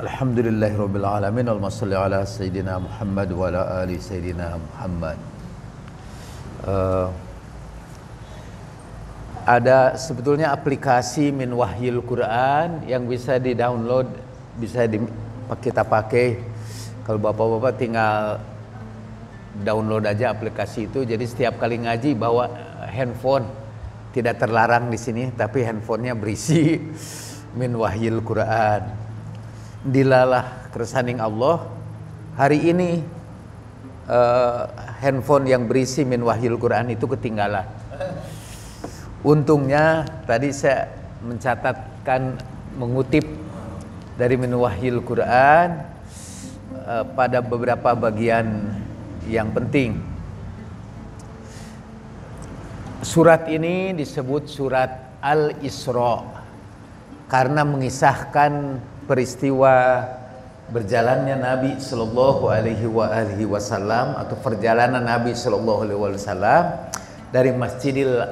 Alhamdulillahirabbil alamin wal shalli ala sayyidina Muhammad wa ala ali sayyidina Muhammad. Ada sebetulnya aplikasi Min Wahyil Quran yang bisa di-download, bisa kita pakai. Kalau bapak-bapak tinggal download aja aplikasi itu. Jadi setiap kali ngaji bawa handphone, tidak terlarang di sini, tapi handphonenya berisi Min Wahyil Quran. Dilalah kersaning Allah, hari ini handphone yang berisi Min Wahyil Quran itu ketinggalan. Untungnya tadi saya mencatatkan, mengutip dari Min Wahyil Quran pada beberapa bagian yang penting. Surat ini disebut surat Al-Isra karena mengisahkan peristiwa berjalannya Nabi Sallallahu Alaihi Wasallam atau perjalanan Nabi Sallallahu Alaihi Wasallam dari Masjidil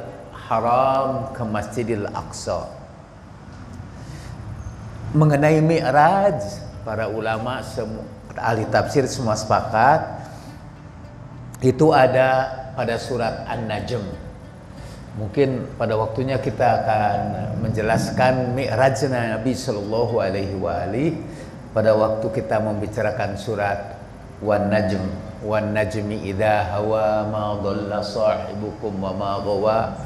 Haram ke Masjidil Aqsa. Mengenai Mi'raj, para ulama, ahli tafsir semua sepakat itu ada pada surat An-Najm. Mungkin pada waktunya kita akan menjelaskan Mi'rajnya Nabi Sallallahu Alaihi Wasallam pada waktu kita membicarakan surat Wan Najm, Wan Najmi idza hawa ma dhalla sahibukum wa ma ghawa,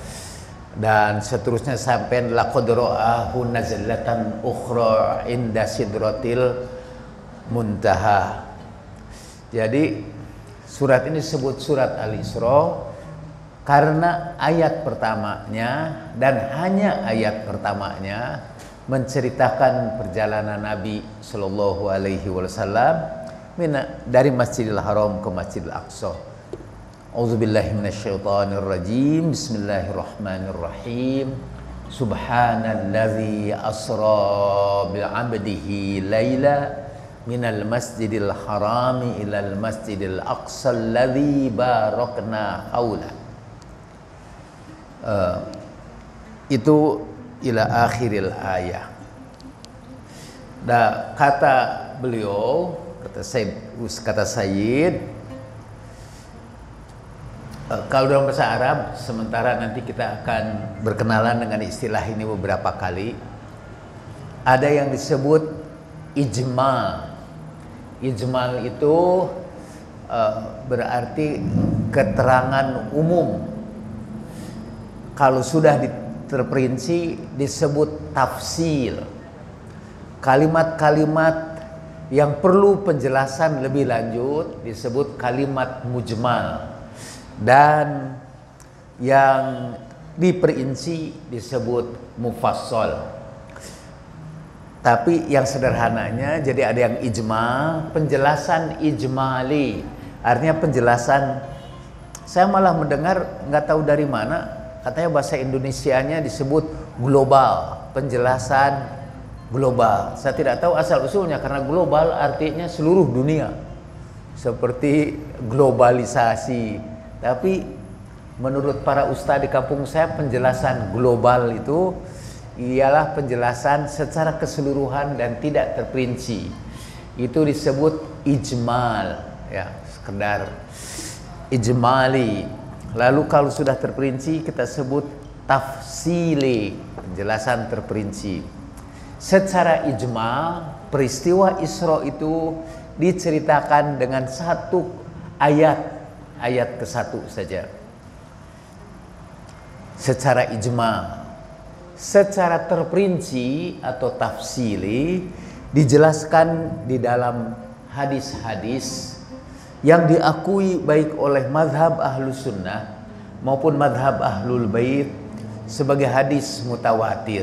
dan seterusnya sampai laqad ra'ahu nazlatan ukhra inda sidratil muntaha. Jadi surat ini disebut surat Al-Isra karena ayat pertamanya dan hanya ayat pertamanya menceritakan perjalanan Nabi Sallallahu Alaihi Wasallam dari Masjidil Haram ke Masjidil Aqsa. Auzubillahi minasyaitonirrajim. Bismillahirrahmanirrahim. Subhanalladzi asra bi'abdihi laila minal masjidil harami ilal masjidil aqsa alladzi barakna haula. Itu ila akhiril ayah. Nah, kata beliau, kata Sayyid, kalau dalam bahasa Arab, sementara nanti kita akan berkenalan dengan istilah ini beberapa kali, ada yang disebut ijmal. Ijmal itu berarti keterangan umum. Kalau sudah terperinci disebut tafsil. Kalimat-kalimat yang perlu penjelasan lebih lanjut disebut kalimat mujmal, dan yang diperinci disebut mufassal. Tapi yang sederhananya, jadi ada yang ijmal, penjelasan ijmali, artinya penjelasan. Saya malah mendengar, nggak tahu dari mana, katanya bahasa Indonesianya disebut global, penjelasan global. Saya tidak tahu asal usulnya karena global artinya seluruh dunia, seperti globalisasi. Tapi menurut para ustadz di kampung saya, penjelasan global itu ialah penjelasan secara keseluruhan dan tidak terperinci. Itu disebut ijmal, ya, sekedar ijmali. Lalu kalau sudah terperinci kita sebut tafsili, penjelasan terperinci. Secara ijmal, peristiwa Isra itu diceritakan dengan satu ayat ke-1 saja. Secara ijmal. Secara terperinci atau tafsili dijelaskan di dalam hadis-hadis yang diakui baik oleh madhab ahlus sunnah maupun madhab ahlul bait sebagai hadis mutawatir.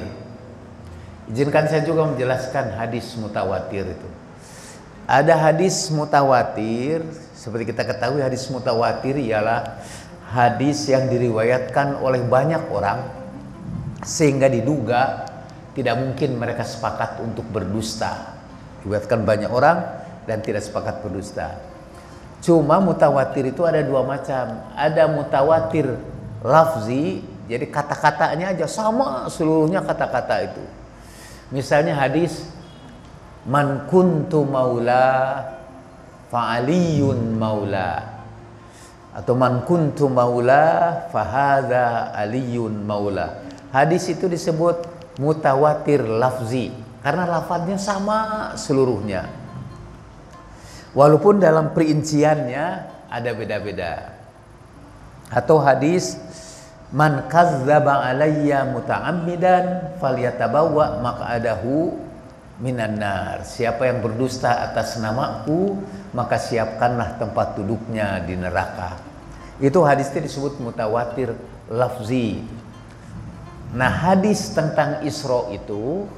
Izinkan saya juga menjelaskan hadis mutawatir itu. Ada hadis mutawatir, seperti kita ketahui hadis mutawatir ialah hadis yang diriwayatkan oleh banyak orang sehingga diduga tidak mungkin mereka sepakat untuk berdusta. Diriwayatkan banyak orang dan tidak sepakat berdusta. Cuma mutawatir itu ada dua macam. Ada mutawatir lafzi, jadi kata-katanya aja sama seluruhnya kata-kata itu. Misalnya hadis man kuntu maula fa aliyun maula, atau man kuntu maula fa hadza aliyun maula. Hadis itu disebut mutawatir lafzi karena lafadznya sama seluruhnya, walaupun dalam perinciannya ada beda-beda. Atau hadis man kazzaba alayya muta'ammidan falyatabawwa maq'adahu minan nar. Siapa yang berdusta atas namaku, maka siapkanlah tempat duduknya di neraka. Itu hadis itu disebut mutawatir lafzi. Nah, hadis tentang Isra itu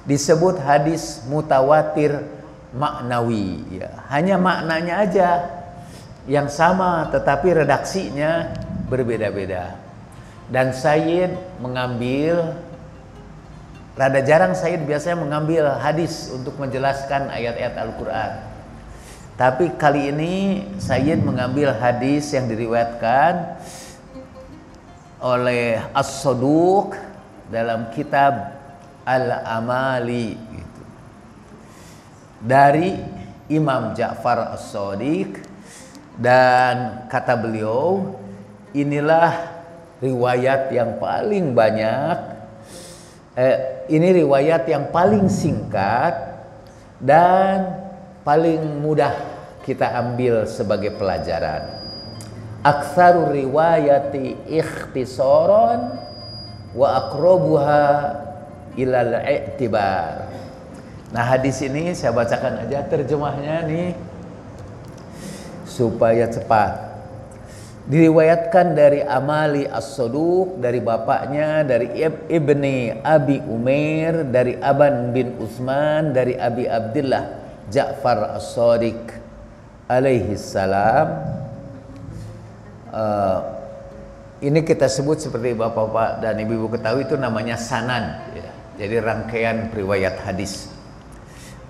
disebut hadis mutawatir maknawi, ya. Hanya maknanya aja yang sama, tetapi redaksinya berbeda-beda. Dan Sayyid mengambil, rada jarang Sayyid biasanya mengambil hadis untuk menjelaskan ayat-ayat Al-Quran. Tapi kali ini Sayyid mengambil hadis yang diriwayatkan oleh As-Saduq dalam kitab Al-Amali gitu. Dari Imam Ja'far As-Sadiq, dan kata beliau, inilah riwayat yang paling banyak, ini riwayat yang paling singkat dan paling mudah kita ambil sebagai pelajaran. Aktsaru riwayati ikhtisaran wa aqrabuha ilal i'tibar. Nah, hadis ini saya bacakan aja terjemahnya nih supaya cepat. Diriwayatkan dari Amali As-Saduq, dari bapaknya, dari Ibni Abi Umair, dari Aban bin Utsman, dari Abi Abdullah Ja'far As-Sadiq alaihi salam. Ini kita sebut seperti bapak-bapak dan ibu-ibu ketahui, itu namanya sanad, ya. Jadi rangkaian riwayat hadis.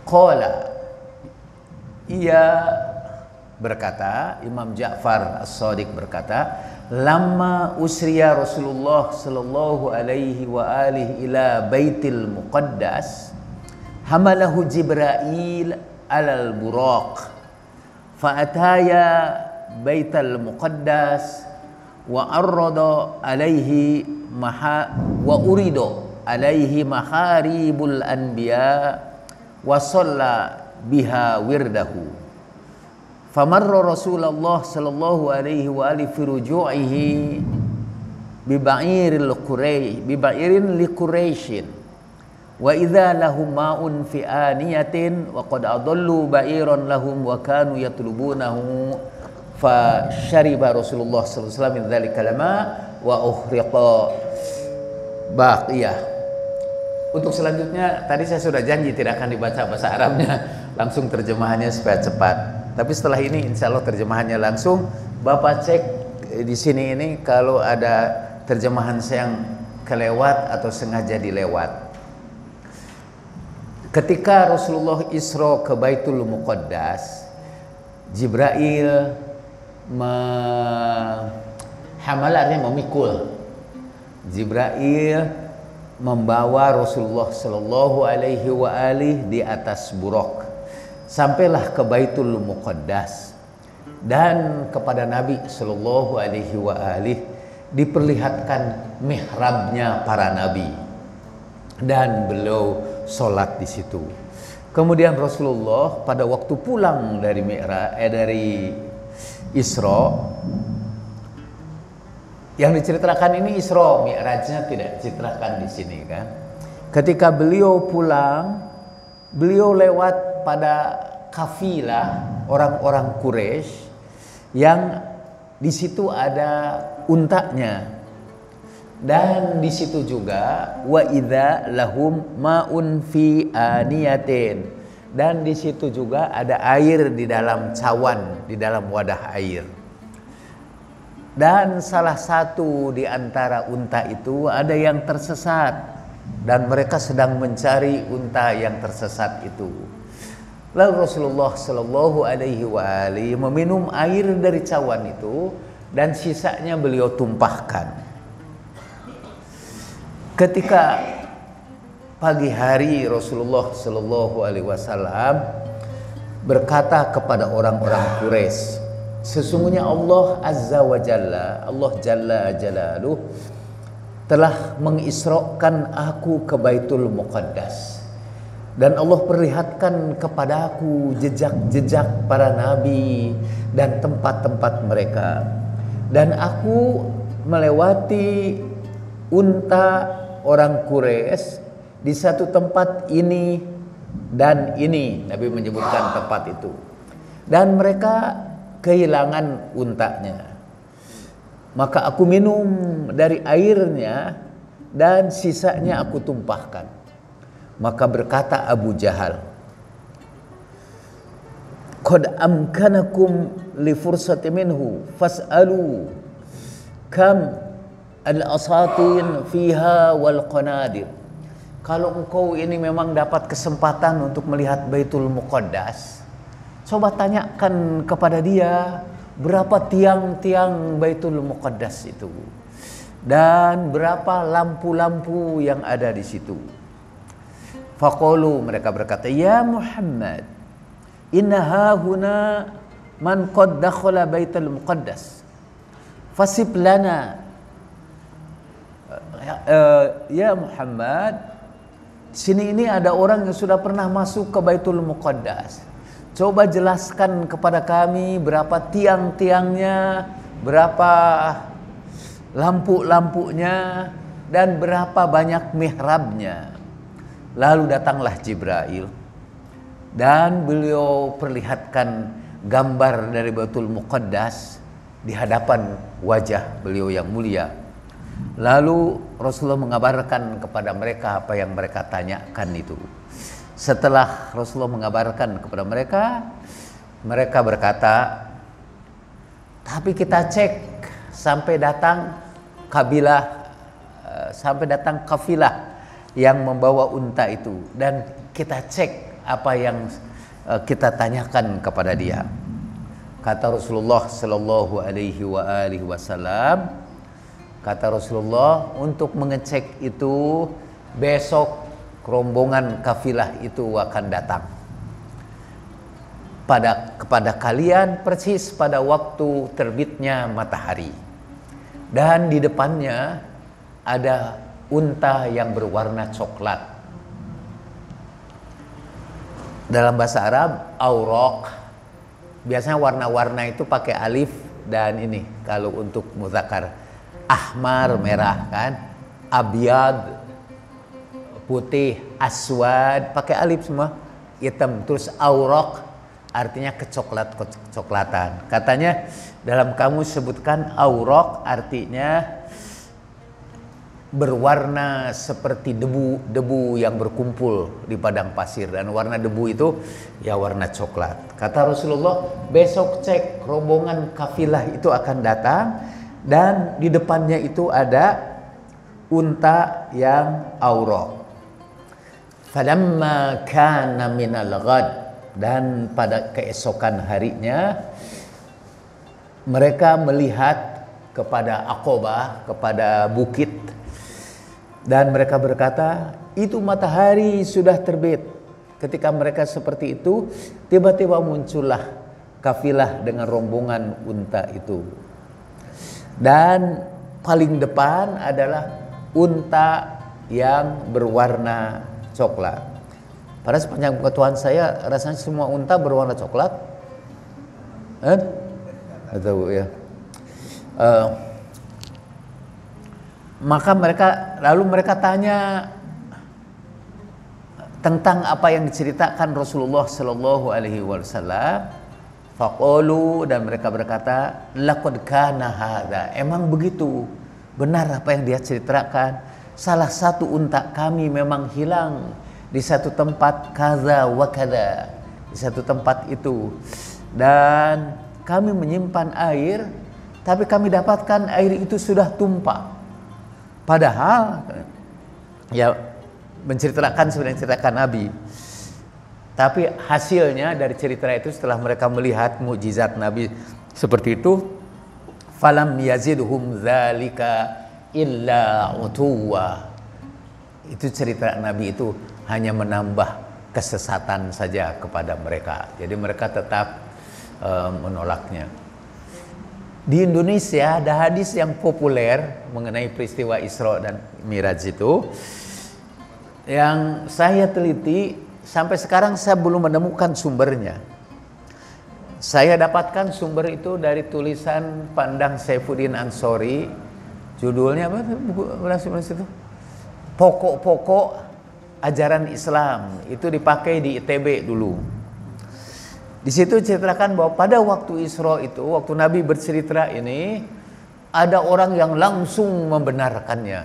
Qala, ia berkata, Imam Ja'far As-Sadiq berkata, lamma usriya Rasulullah sallallahu alaihi wa alihi ila Baitil Muqaddas, hamalahu Jibril alal buraq, fa ataya Baital Muqaddas wa arrada alaihi wa urido alaihi maharibul anbiya wa shalla biha wirdahu. Famarra Rasulullah sallallahu alaihi wa alihi fi ruju'ihi biba'irin li Quraisyin wa idza lahum ma'un fi aniyatin wa qad adallu ba'iran lahum wa kanu yatlubunahu fa syariba Rasulullah sallallahu alaihi wasallam min dzalika lama wa uhriqa baqiyah. Untuk selanjutnya tadi saya sudah janji tidak akan dibaca bahasa Arabnya, langsung terjemahannya supaya cepat. Tapi setelah ini insya Allah terjemahannya langsung. Bapak cek di sini ini kalau ada terjemahan saya yang kelewat atau sengaja dilewat. Ketika Rasulullah Isra ke Baitul Muqaddas, Jibril hamal artinya memikul. Jibril membawa Rasulullah Sallallahu Alaihi wa alihi di atas buraq. Sampailah ke Baitul Muqaddas, dan kepada Nabi Sallallahu Alaihi wa alihi diperlihatkan mihrabnya para nabi, dan beliau sholat di situ. Kemudian Rasulullah pada waktu pulang dari dari Isra, yang diceritakan ini Isra, Mi'rajnya tidak diceritakan di sini kan. Ketika beliau pulang, beliau lewat pada kafilah orang-orang Quraisy yang di situ ada untanya, dan di situ juga wa idza lahum ma'un fi aniyatin, dan di situ juga ada air di dalam cawan, di dalam wadah air. Dan salah satu di antara unta itu ada yang tersesat, dan mereka sedang mencari unta yang tersesat itu. Lalu Rasulullah Sallallahu Alaihi Wasallam meminum air dari cawan itu, dan sisanya beliau tumpahkan. Ketika pagi hari Rasulullah Shallallahu Alaihi Wasallam berkata kepada orang-orang Quraisy, sesungguhnya Allah Azza wa Jalla, Allah Jalla Jalaluh telah mengisrakan aku ke Baitul Muqaddas, dan Allah perlihatkan kepadaku jejak-jejak para nabi dan tempat-tempat mereka, dan aku melewati unta orang Quraisy di satu tempat ini dan ini. Nabi menyebutkan tempat itu, dan mereka kehilangan untanya. Maka aku minum dari airnya dan sisanya aku tumpahkan. Maka berkata Abu Jahal, qad amkanakum li fursati minhu fas'alu kam al-asatin fiha wal qanadir. Kalau engkau ini memang dapat kesempatan untuk melihat Baitul Muqaddas, coba tanyakan kepada dia berapa tiang-tiang Baitul Muqaddas itu dan berapa lampu-lampu yang ada di situ. Faqalu, mereka berkata, ya Muhammad, inna hahuna man qad dakhala Baitul Muqaddas fasib lana. Ya Muhammad, sini ini ada orang yang sudah pernah masuk ke Baitul Muqaddas. Coba jelaskan kepada kami berapa tiang-tiangnya, berapa lampu-lampunya, dan berapa banyak mihrabnya. Lalu datanglah Jibril dan beliau perlihatkan gambar dari Baitul Muqaddas di hadapan wajah beliau yang mulia. Lalu Rasulullah mengabarkan kepada mereka apa yang mereka tanyakan itu. Setelah Rasulullah mengabarkan kepada mereka, mereka berkata, tapi kita cek sampai datang kafilah yang membawa unta itu, dan kita cek apa yang kita tanyakan kepada dia. Kata Rasulullah Sallallahu Alaihi Wasallam, kata Rasulullah, untuk mengecek itu besok rombongan kafilah itu akan datang kepada kalian persis pada waktu terbitnya matahari, dan di depannya ada unta yang berwarna coklat. Dalam bahasa Arab, auraq, biasanya warna-warna itu pakai alif dan ini. Kalau untuk muzakkar, ahmar merah kan, abyad putih, aswad pakai alif semua, hitam. Terus auraq artinya kecoklatan. Katanya dalam kamus sebutkan auraq artinya berwarna seperti debu yang berkumpul di padang pasir, dan warna debu itu ya warna coklat. Kata Rasulullah, besok cek rombongan kafilah itu akan datang, dan di depannya itu ada unta yang auraq. Falamma kana minal ghad, dan pada keesokan harinya mereka melihat kepada Aqabah, kepada bukit, dan mereka berkata, itu matahari sudah terbit. Ketika mereka seperti itu, tiba-tiba muncullah kafilah dengan rombongan unta itu, dan paling depan adalah unta yang berwarna coklat. Pada sepanjang pengetahuan saya, rasanya semua unta berwarna coklat. Atau ya. Maka mereka tanya tentang apa yang diceritakan Rasulullah Sallallahu Alaihi Wasallam. Faqalu, dan mereka berkata, laqad kana hadza, emang begitu, benar apa yang dia ceritakan. Salah satu unta kami memang hilang di satu tempat kaza wa kada, di satu tempat itu, dan kami menyimpan air, tapi kami dapatkan air itu sudah tumpah. Padahal ya menceritakan sebenarnya ceritakan Nabi, tapi hasilnya dari cerita itu setelah mereka melihat mukjizat Nabi seperti itu, falam yazidhum dzalika illa utuwa, Itu cerita Nabi itu hanya menambah kesesatan saja kepada mereka. Jadi mereka tetap menolaknya. Di Indonesia ada hadis yang populer mengenai peristiwa Isra dan Miraj itu, yang saya teliti sampai sekarang saya belum menemukan sumbernya. Saya dapatkan sumber itu dari tulisan Pandang Saifuddin Ansori, judulnya apa buku itu? Pokok-pokok ajaran Islam. Itu dipakai di ITB dulu. Di situ ceritakan bahwa pada waktu Isra itu, waktu Nabi bercerita ini, ada orang yang langsung membenarkannya.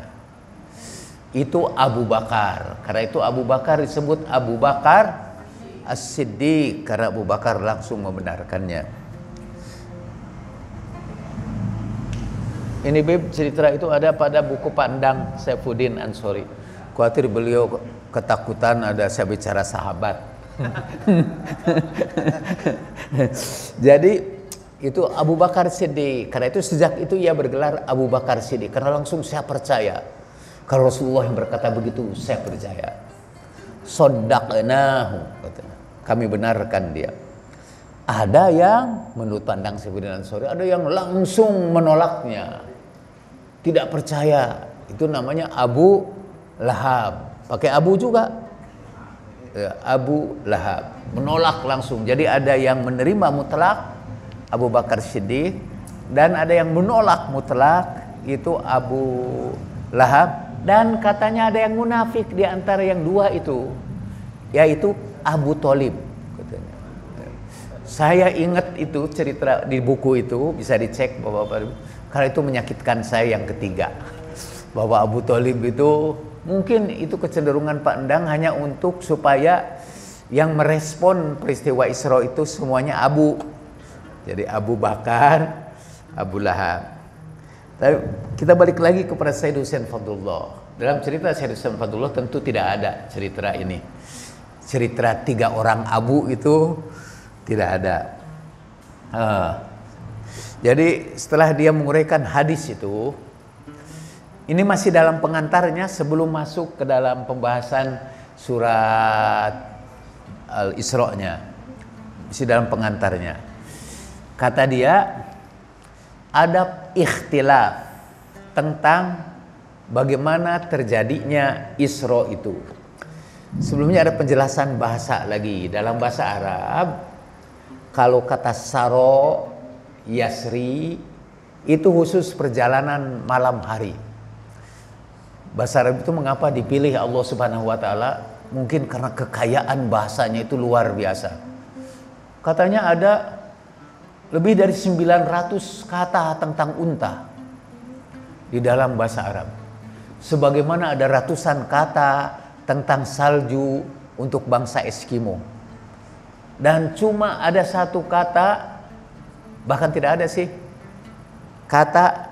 Itu Abu Bakar. Karena itu Abu Bakar disebut Abu Bakar As-Siddiq, karena Abu Bakar langsung membenarkannya. Ini Bib, cerita itu ada pada buku Pandang Saifuddin Ansori. Khawatir beliau ketakutan ada saya bicara sahabat. Jadi itu Abu Bakar Siddiq. Karena itu sejak itu ia bergelar Abu Bakar Siddiq, karena langsung saya percaya kalau Rasulullah yang berkata begitu, saya percaya. Soddaqnahu, kami benarkan dia. Ada yang menurut Pandang Saifuddin Ansori, ada yang langsung menolaknya, tidak percaya. Itu namanya Abu Lahab, pakai Abu juga. Abu Lahab menolak langsung. Jadi ada yang menerima mutlak Abu Bakar Siddiq, dan ada yang menolak mutlak itu Abu Lahab, dan katanya ada yang munafik di antara yang dua itu, yaitu Abu Thalib. Saya ingat itu cerita di buku itu, bisa dicek Bapak-bapak, karena itu menyakitkan saya yang ketiga, bahwa Abu Thalib itu mungkin itu kecenderungan Pak Endang hanya untuk supaya yang merespon peristiwa Isra itu semuanya Abu. Jadi Abu Bakar, Abu Lahab. Tapi kita balik lagi kepada Sayyid Husain Fadlullah. Dalam cerita Sayyid Husain Fadlullah tentu tidak ada cerita ini. Cerita 3 orang Abu itu tidak ada. Jadi setelah dia menguraikan hadis itu, ini masih dalam pengantarnya sebelum masuk ke dalam pembahasan surat Al-Isra-nya. Masih dalam pengantarnya. Kata dia, ada ikhtilaf tentang bagaimana terjadinya Isra itu. Sebelumnya ada penjelasan bahasa lagi. Dalam bahasa Arab, kalau kata saro, yasri, itu khusus perjalanan malam hari. Bahasa Arab itu mengapa dipilih Allah Subhanahu wa taala? Mungkin karena kekayaan bahasanya itu luar biasa. Katanya ada lebih dari 900 kata tentang unta di dalam bahasa Arab. Sebagaimana ada ratusan kata tentang salju untuk bangsa Eskimo. Dan cuma ada satu kata, bahkan tidak ada sih, kata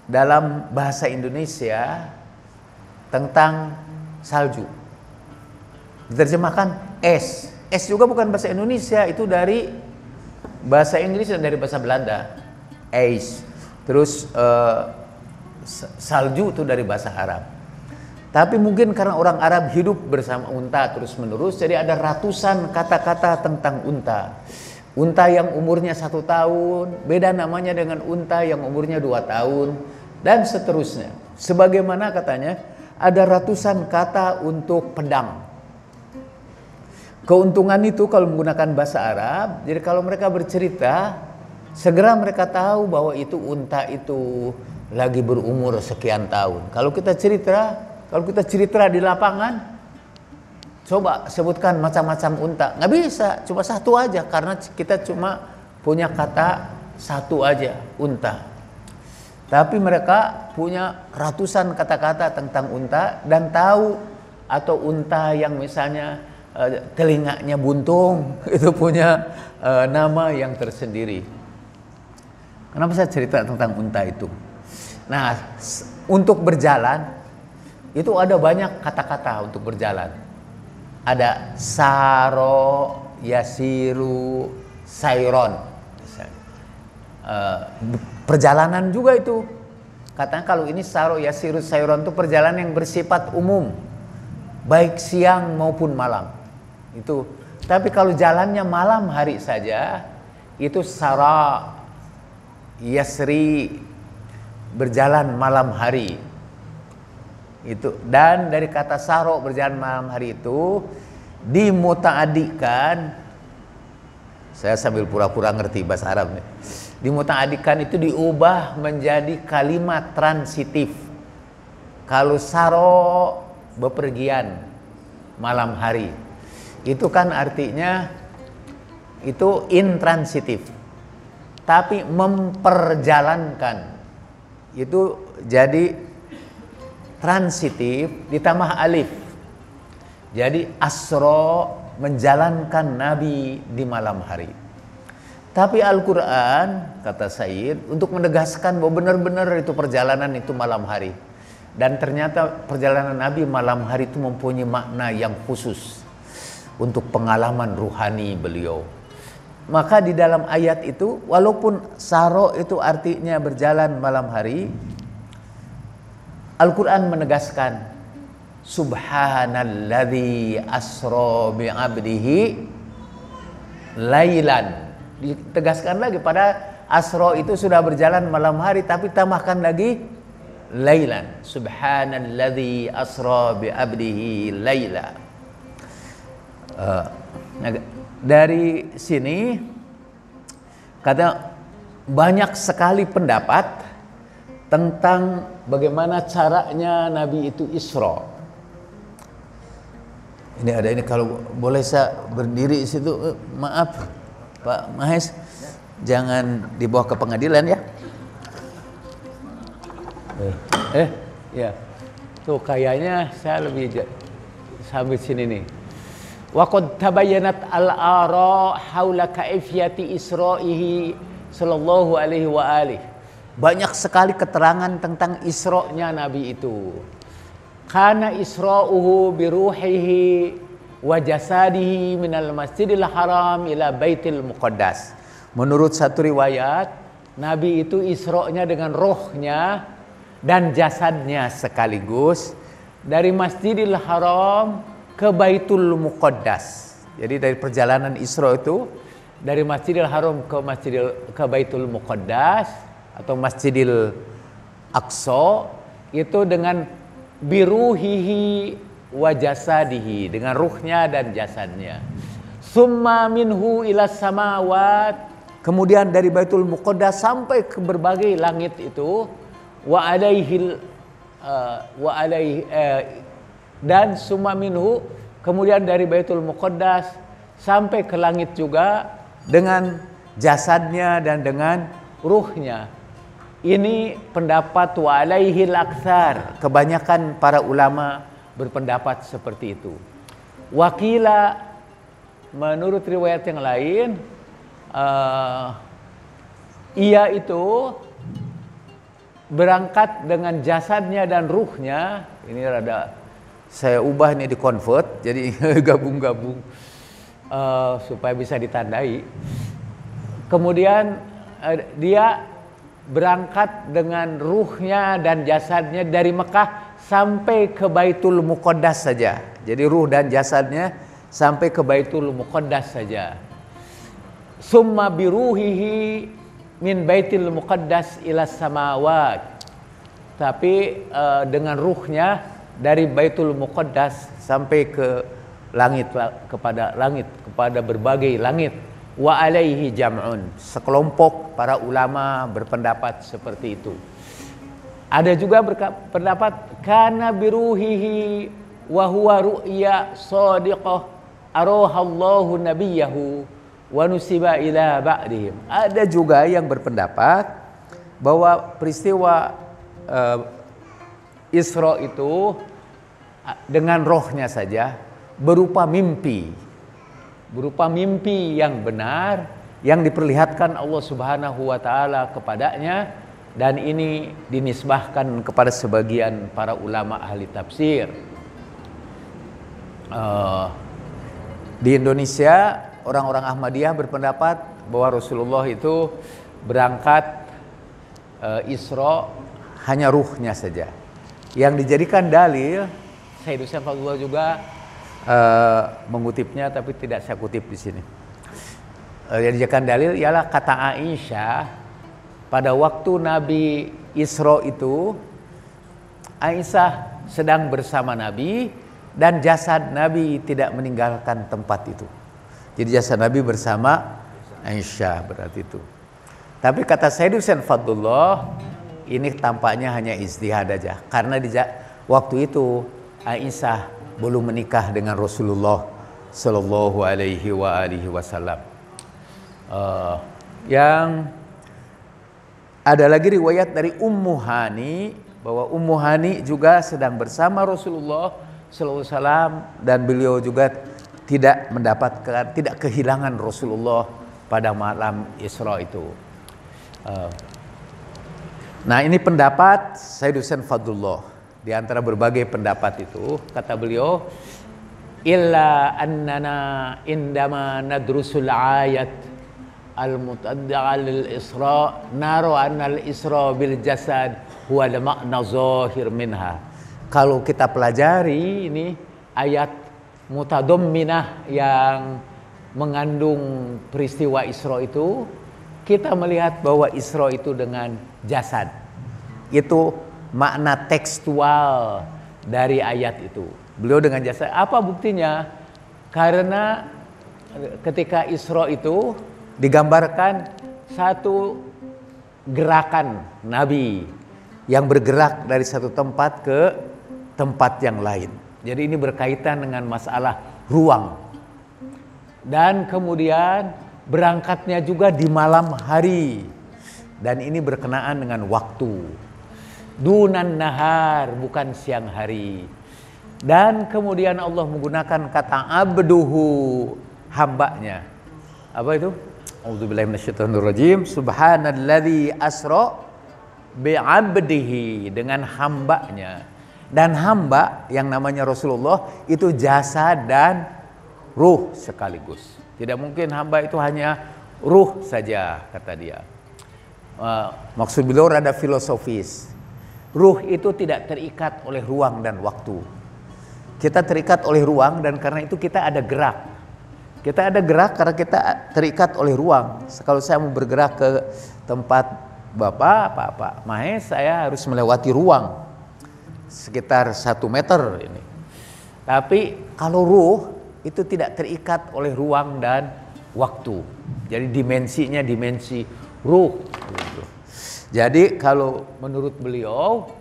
dalam bahasa Indonesia tentang salju. Diterjemahkan es. Es juga bukan bahasa Indonesia, itu dari bahasa Inggris dan dari bahasa Belanda. Ice. Terus salju itu dari bahasa Arab. Tapi mungkin karena orang Arab hidup bersama unta terus menerus, jadi ada ratusan kata-kata tentang unta. Unta yang umurnya 1 tahun beda namanya dengan unta yang umurnya 2 tahun, dan seterusnya. Sebagaimana katanya ada ratusan kata untuk pedang. Keuntungan itu kalau menggunakan bahasa Arab, jadi kalau mereka bercerita, segera mereka tahu bahwa itu unta itu lagi berumur sekian tahun. Kalau kita cerita di lapangan, coba sebutkan macam-macam unta, nggak bisa, cuma satu aja, karena kita cuma punya kata satu aja, unta. Tapi mereka punya ratusan kata-kata tentang unta, dan tahu atau unta yang misalnya telinganya buntung itu punya nama yang tersendiri. Kenapa saya cerita tentang unta itu? Nah, untuk berjalan itu ada banyak kata-kata untuk berjalan. Ada saro, yasiru, sayron. Perjalanan juga itu Katanya kalau ini saro yasirus sayron itu perjalanan yang bersifat umum, baik siang maupun malam. Itu. Tapi kalau jalannya malam hari saja, itu sara yasri, berjalan malam hari. Itu. Dan dari kata saro, berjalan malam hari itu dimutaadikan. Saya sambil pura-pura ngerti bahasa Arab nih. Dimutaadikan itu diubah menjadi kalimat transitif. Kalau saro bepergian malam hari, itu kan artinya itu intransitif. Tapi memperjalankan itu jadi transitif ditambah alif. Jadi asro, menjalankan Nabi di malam hari. Tapi Al-Quran, kata Said, untuk menegaskan bahwa benar-benar itu perjalanan itu malam hari. Dan ternyata perjalanan Nabi malam hari itu mempunyai makna yang khusus untuk pengalaman ruhani beliau. Maka di dalam ayat itu, walaupun saro itu artinya berjalan malam hari, Al-Quran menegaskan Subhanalladzi asra bi'abdihi lailan. Ditegaskan lagi, pada asra itu sudah berjalan malam hari, tapi tambahkan lagi lailan. Subhanalladzi asra bi'abdihi laila. Dari sini kata banyak sekali pendapat tentang bagaimana caranya Nabi itu Isra. Ini ada ini, kalau boleh saya berdiri di situ, maaf Pak Mahes, jangan dibawa ke pengadilan ya. Ya, tuh kayaknya saya lebih sambil sini nih. Wa qad tabayyanat al-ara haula kaifiyati isra'ihi sallallahu alaihi wa alihi. Banyak sekali keterangan tentang Isra-nya Nabi itu. Kana isra'uhu biruhihi wa jasadihi minal masjidil haram ila baitil muqaddas. Menurut satu riwayat, Nabi itu Isra-nya dengan rohnya dan jasadnya sekaligus dari Masjidil Haram ke Baitul Muqaddas. Jadi dari perjalanan Isra itu dari Masjidil Haram ke Baitul Muqaddas atau Masjidil Aqsa itu dengan biruhihi wa jasadihi, dengan ruhnya dan jasadnya. Summa minhu ila samawat, kemudian dari Baitul Muqaddas sampai ke berbagai langit itu, wa alaihi dan summa minhu, kemudian dari Baitul Muqaddas sampai ke langit juga dengan jasadnya dan dengan ruhnya. Ini pendapat wa alaihil aktsar, kebanyakan para ulama berpendapat seperti itu. Wakila, menurut riwayat yang lain, ia itu berangkat dengan jasadnya dan ruhnya. Ini rada saya ubah nih, di convert jadi gabung-gabung supaya bisa ditandai. Kemudian dia berangkat dengan ruhnya dan jasadnya dari Mekah sampai ke Baitul Muqaddas saja. Jadi ruh dan jasadnya sampai ke Baitul Muqaddas saja. Summa biruhihi min Baitul Muqaddas ila samawat. Tapi dengan ruhnya dari Baitul Muqaddas sampai ke langit, kepada berbagai langit. Wa alaihi jam'un, sekelompok para ulama berpendapat seperti itu. Ada juga berpendapat kana biruhihi wa huwa ru'ya shadiqah arahallahu nabiyahu wa nusiba ila ba'dihim. Ada juga yang berpendapat bahwa peristiwa Isra itu dengan rohnya saja berupa mimpi yang benar yang diperlihatkan Allah Subhanahu wa taala kepadanya, dan ini dinisbahkan kepada sebagian para ulama ahli tafsir. Di Indonesia orang-orang Ahmadiyah berpendapat bahwa Rasulullah itu berangkat Isra hanya ruhnya saja. Yang dijadikan dalil, Sayyid Husain Fadlullah juga mengutipnya, tapi tidak saya kutip di sini. Yang dijadikan dalil ialah kata Aisyah, pada waktu Nabi Isra itu, Aisyah sedang bersama Nabi dan jasad Nabi tidak meninggalkan tempat itu. Jadi jasad Nabi bersama Aisyah berarti itu. Tapi kata Sayyid Husain Fadlullah, ini tampaknya hanya ijtihad aja, karena di waktu itu Aisyah belum menikah dengan Rasulullah Sallallahu Alaihi Wasallam. Yang ada lagi riwayat dari Ummu Hani bahwa Ummu Hani juga sedang bersama Rasulullah Sallallahu Alaihi Wasallam dan beliau juga tidak kehilangan Rasulullah pada malam Isra itu. Nah, ini pendapat Sayyid Husain Fadlullah. Di antara berbagai pendapat itu, kata beliau, illa annana indama nadrusul ayat al-mutadda'a lil Isra naro anna al-Isra bil jasad huwa al-ma'na zahir minha. Kalau kita pelajari ini ayat mutadamminah yang mengandung peristiwa Isra itu, kita melihat bahwa Isra itu dengan jasad. Itu makna tekstual dari ayat itu. Beliau dengan jasad. Apa buktinya? Karena ketika Isra itu digambarkan satu gerakan Nabi yang bergerak dari satu tempat ke tempat yang lain. Jadi ini berkaitan dengan masalah ruang. Dan kemudian berangkatnya juga di malam hari, dan ini berkenaan dengan waktu. Dunan nahar, bukan siang hari. Dan kemudian Allah menggunakan kata abduhu, hambanya. Apa itu? A'udzubillahi minasyaitonirrajim. Subhanalladzi asra bi'abdihi, dengan hambanya. Dan hamba yang namanya Rasulullah itu jasad dan ruh sekaligus. Tidak mungkin hamba itu hanya ruh saja, kata dia. Maksud beliau rada filosofis. Ruh itu tidak terikat oleh ruang dan waktu. Kita terikat oleh ruang, dan karena itu kita ada gerak. Kita ada gerak karena kita terikat oleh ruang. Kalau saya mau bergerak ke tempat Bapak, Pak Mahes, saya harus melewati ruang sekitar 1 meter ini. Tapi kalau ruh itu tidak terikat oleh ruang dan waktu. Jadi dimensinya dimensi ruh. Jadi kalau menurut beliau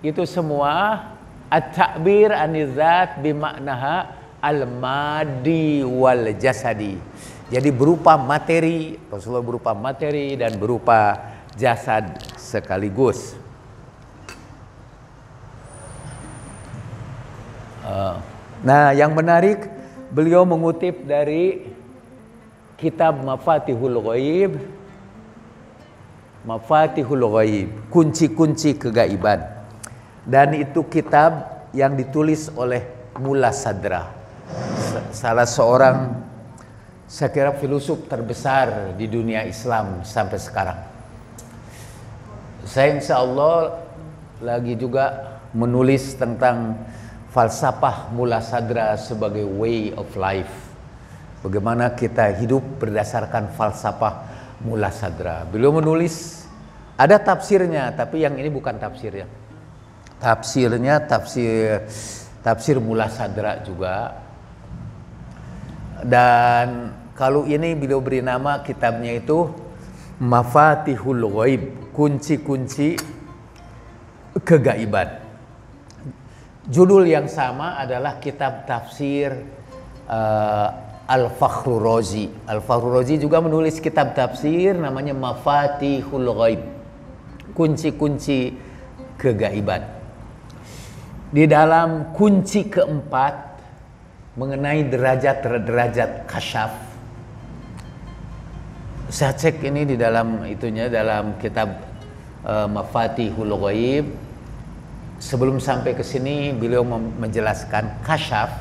itu semua at-ta'bir anizat bimaknaha al-madi wal jasadi. Jadi berupa materi, Rasulullah berupa materi dan berupa jasad sekaligus. Nah, yang menarik, beliau mengutip dari kitab Mafatihul Ghaib. Mafatihul Ghaib, kunci-kunci kegaiban. Dan itu kitab yang ditulis oleh Mulla Sadra, salah seorang, saya kira, filosof terbesar di dunia Islam sampai sekarang. Saya insya Allah lagi juga menulis tentang falsafah Mulla Sadra sebagai way of life. Bagaimana kita hidup berdasarkan falsafah Mulla Sadra. Beliau menulis, ada tafsirnya, tapi yang ini bukan tafsirnya. Tafsirnya tafsir Mulla Sadra juga. Dan kalau ini beliau beri nama kitabnya itu Mafatihul Ghaib, kunci-kunci kegaiban. Judul yang sama adalah kitab tafsir Al-Fakhrur Razi. Al-Fakhrur Razi juga menulis kitab tafsir namanya Mafatihul Ghaib, kunci-kunci kegaiban. Di dalam kunci keempat mengenai derajat-derajat kasyaf, saya cek ini di dalam itunya, dalam kitab Mafatihul Ghaib. Sebelum sampai ke sini beliau menjelaskan kasyaf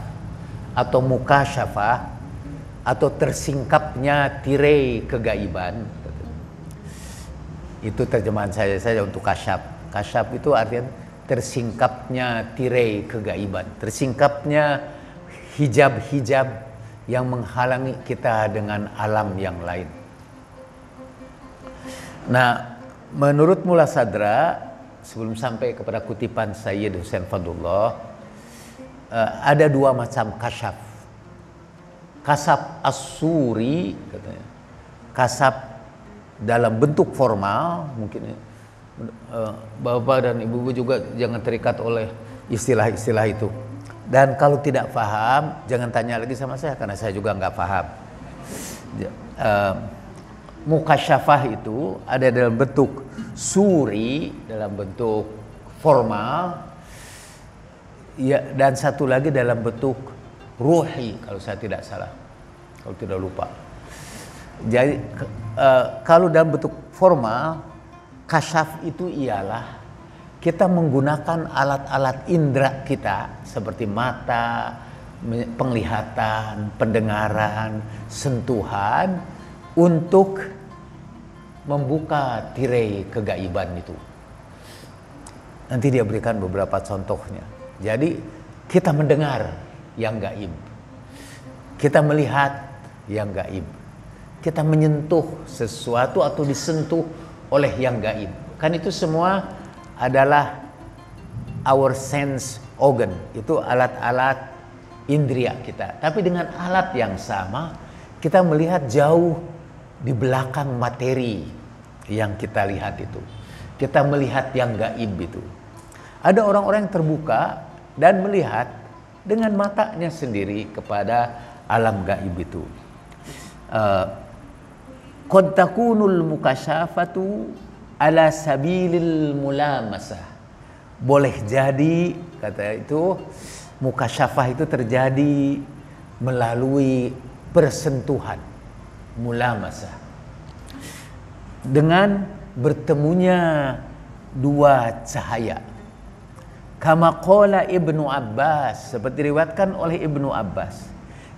atau mukasyafah atau tersingkapnya tirai kegaiban. Itu terjemahan saya untuk kasyaf. Kasyaf itu artinya tersingkapnya tirai kegaiban, tersingkapnya hijab-hijab yang menghalangi kita dengan alam yang lain. Nah, menurut Mullah Sadra, sebelum sampai kepada kutipan Sayyid Husain Fadlullah, ada dua macam kasyaf. Kasyaf as-suri katanya. Kasyaf dalam bentuk formal, mungkin Bapak dan Ibu juga jangan terikat oleh istilah-istilah itu. Dan kalau tidak paham, jangan tanya lagi sama saya karena saya juga nggak paham. Mukasyafah itu ada dalam bentuk suri, dalam bentuk formal, ya, dan satu lagi dalam bentuk ruhi kalau saya tidak salah, kalau tidak lupa. Jadi kalau dalam bentuk formal, kasyaf itu ialah kita menggunakan alat-alat indera kita seperti mata, penglihatan, pendengaran, sentuhan untuk membuka tirai kegaiban itu. Nanti dia berikan beberapa contohnya. Jadi kita mendengar yang gaib, kita melihat yang gaib, kita menyentuh sesuatu atau disentuh oleh yang gaib. Kan itu semua adalah our sense organ, itu alat-alat indria kita. Tapi dengan alat yang sama kita melihat jauh di belakang materi yang kita lihat itu. Kita melihat yang gaib itu. Ada orang-orang yang terbuka dan melihat dengan matanya sendiri kepada alam gaib itu. Qad takunul mukasyafatu ala sabilil mulamasah. Boleh jadi, kata itu, mukasyafah itu terjadi melalui persentuhan, mulamasah, dengan bertemunya dua cahaya. Kama qala Ibnu Abbas, seperti diriwayatkan oleh Ibnu Abbas,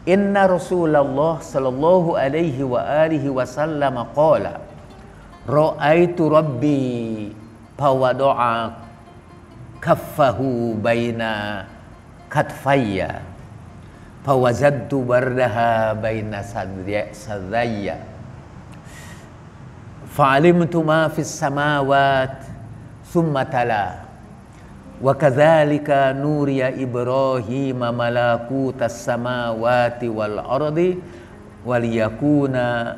inna Rasulullah sallallahu alaihi wa alihi wasallam qala ra'aitu rabbi fawada'a kaffahu baina katfayya fawajadtu bardaha baina sadayya fa'alimtu ma fis samawat thumma tala wa kadzalika nuriya Ibrahim malakutas samawati wal ardi wal yakuna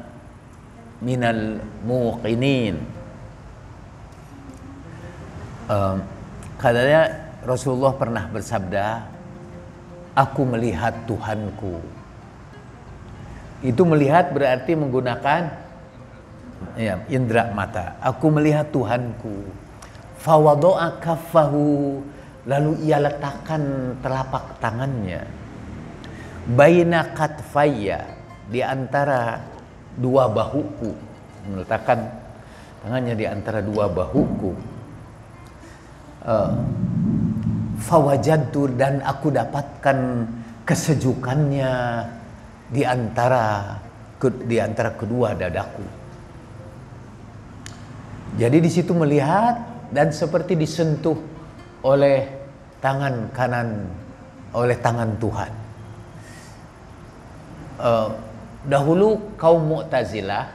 minal muqinin. Katanya Rasulullah pernah bersabda, aku melihat Tuhanku. Itu melihat berarti menggunakan ya, indera mata. Aku melihat Tuhanku. Fawado'a kaffahu, lalu ia letakkan telapak tangannya baina katfayya, di antara dua bahuku, meletakkan tangannya di antara dua bahuku. Fawajadtu, dan aku dapatkan kesejukannya di antara kedua dadaku. Jadi di situ melihat dan seperti disentuh oleh tangan kanan, oleh tangan Tuhan. Dahulu kaum Mu'tazilah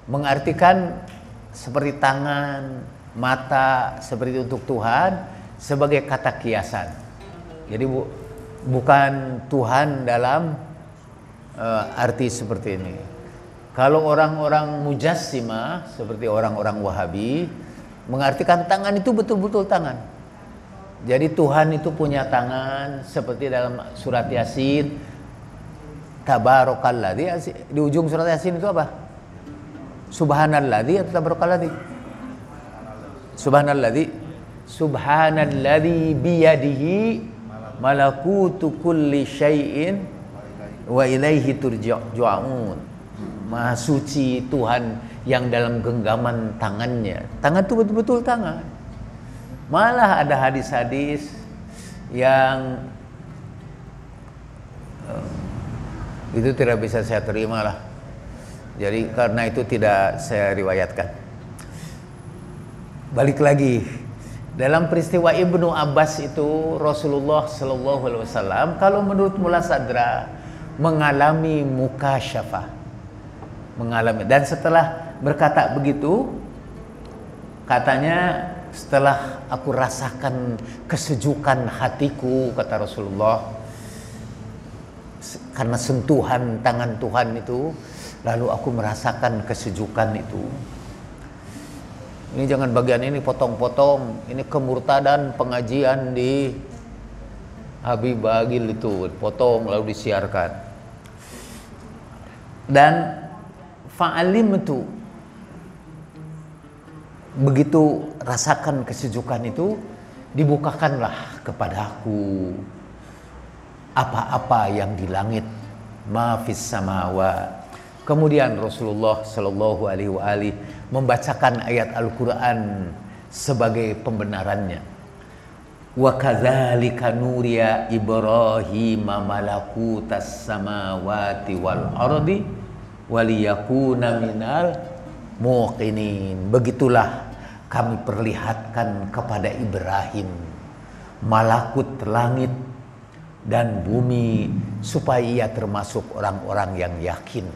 mengartikan seperti tangan, mata, seperti untuk Tuhan sebagai kata kiasan. Jadi bukan Tuhan dalam arti seperti ini. Kalau orang-orang Mujassimah seperti orang-orang Wahabi mengartikan tangan itu betul-betul tangan. Jadi Tuhan itu punya tangan seperti dalam surat Yasin. Tabarakalladzi, di ujung surat Yasin itu apa? Subhanalladzi atau tabarakalladzi? Subhanalladzi biyadihi malakutu kulli syai'in wa ilaihi turja'un. Maha suci Tuhan yang dalam genggaman tangannya. Tangan itu betul-betul tangan. Malah ada hadis-hadis yang itu tidak bisa saya terima lah. Jadi karena itu tidak saya riwayatkan. Balik lagi, Dalam peristiwa Ibnu Abbas itu Rasulullah Shallallahu Alaihi Wasallam kalau menurut Mullah Sadra mengalami mukasyafah, mengalami, dan setelah berkata begitu katanya, setelah aku rasakan kesejukan hatiku, kata Rasulullah, karena sentuhan tangan Tuhan itu, lalu aku merasakan kesejukan itu. Ini jangan bagian ini potong-potong, ini kemurtadan pengajian di Habib Bagil itu, potong lalu disiarkan. Dan fa'alim itu, begitu rasakan kesejukan itu, dibukakanlah kepadaku apa-apa yang di langit, ma fis samawat. Kemudian Rasulullah Shallallahu Alaihi Wasallam membacakan ayat Al-Quran sebagai pembenarannya. Wa kadzalika nuriya Ibrahim malakutas samawati wal ardi waliyakuna minal muqinin. Begitulah kami perlihatkan kepada Ibrahim malakut langit dan bumi supaya ia termasuk orang-orang yang yakin.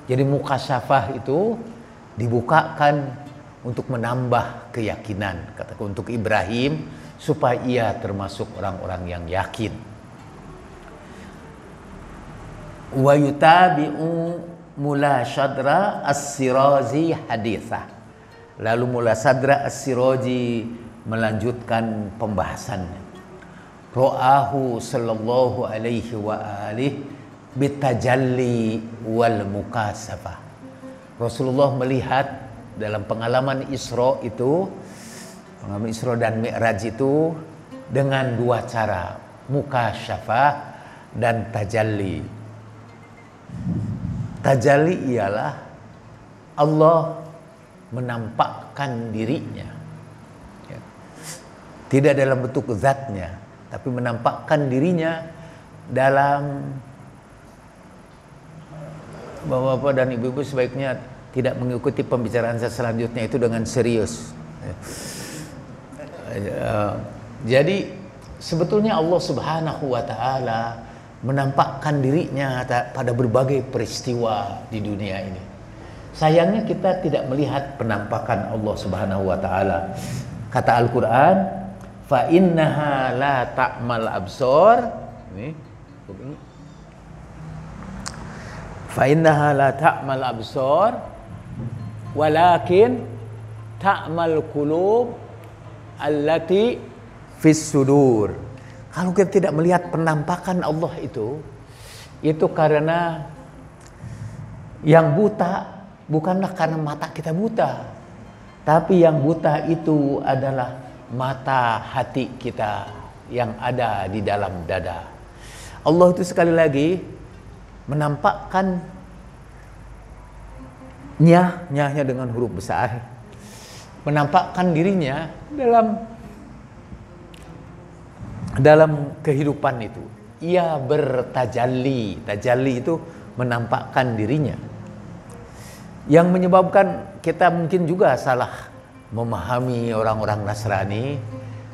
Jadi mukasyafah itu dibukakan untuk menambah keyakinan, kata untuk Ibrahim supaya ia termasuk orang-orang yang yakin. Wa yutabi'u Mullah Sadra As-Sirazi haditsah. Lalu Mullah Sadra As-Sirazi melanjutkan pembahasannya. Ra'ahu sallallahu alaihi wa alihi bitajalli wal mukasafah. Rasulullah melihat dalam pengalaman Isra itu, pengalaman Isra dan Mi'raj itu dengan dua cara, mukasyafah dan tajalli. Tajalli ialah Allah menampakkan dirinya, ya. Tidak dalam bentuk zatnya, tapi menampakkan dirinya dalam, Bapak-bapak dan ibu-ibu sebaiknya tidak mengikuti pembicaraan saya selanjutnya itu dengan serius. Jadi sebetulnya Allah Subhanahu wa Ta'ala menampakkan dirinya pada berbagai peristiwa di dunia ini. Sayangnya kita tidak melihat penampakan Allah Subhanahu wa Ta'ala. Kata Al-Quran, fa innaha la ta'mal absar. Ini fa innaha la ta'mal absar walakin ta'mal qulub allati fis sudur. Kalau kita tidak melihat penampakan Allah itu karena yang buta bukanlah karena mata kita buta, tapi yang buta itu adalah mata hati kita yang ada di dalam dada. Allah itu sekali lagi menampakkan nyahnya dengan huruf besar, menampakkan dirinya dalam kehidupan itu. Ia bertajalli. Tajalli itu menampakkan dirinya. Yang menyebabkan kita mungkin juga salah memahami orang-orang Nasrani,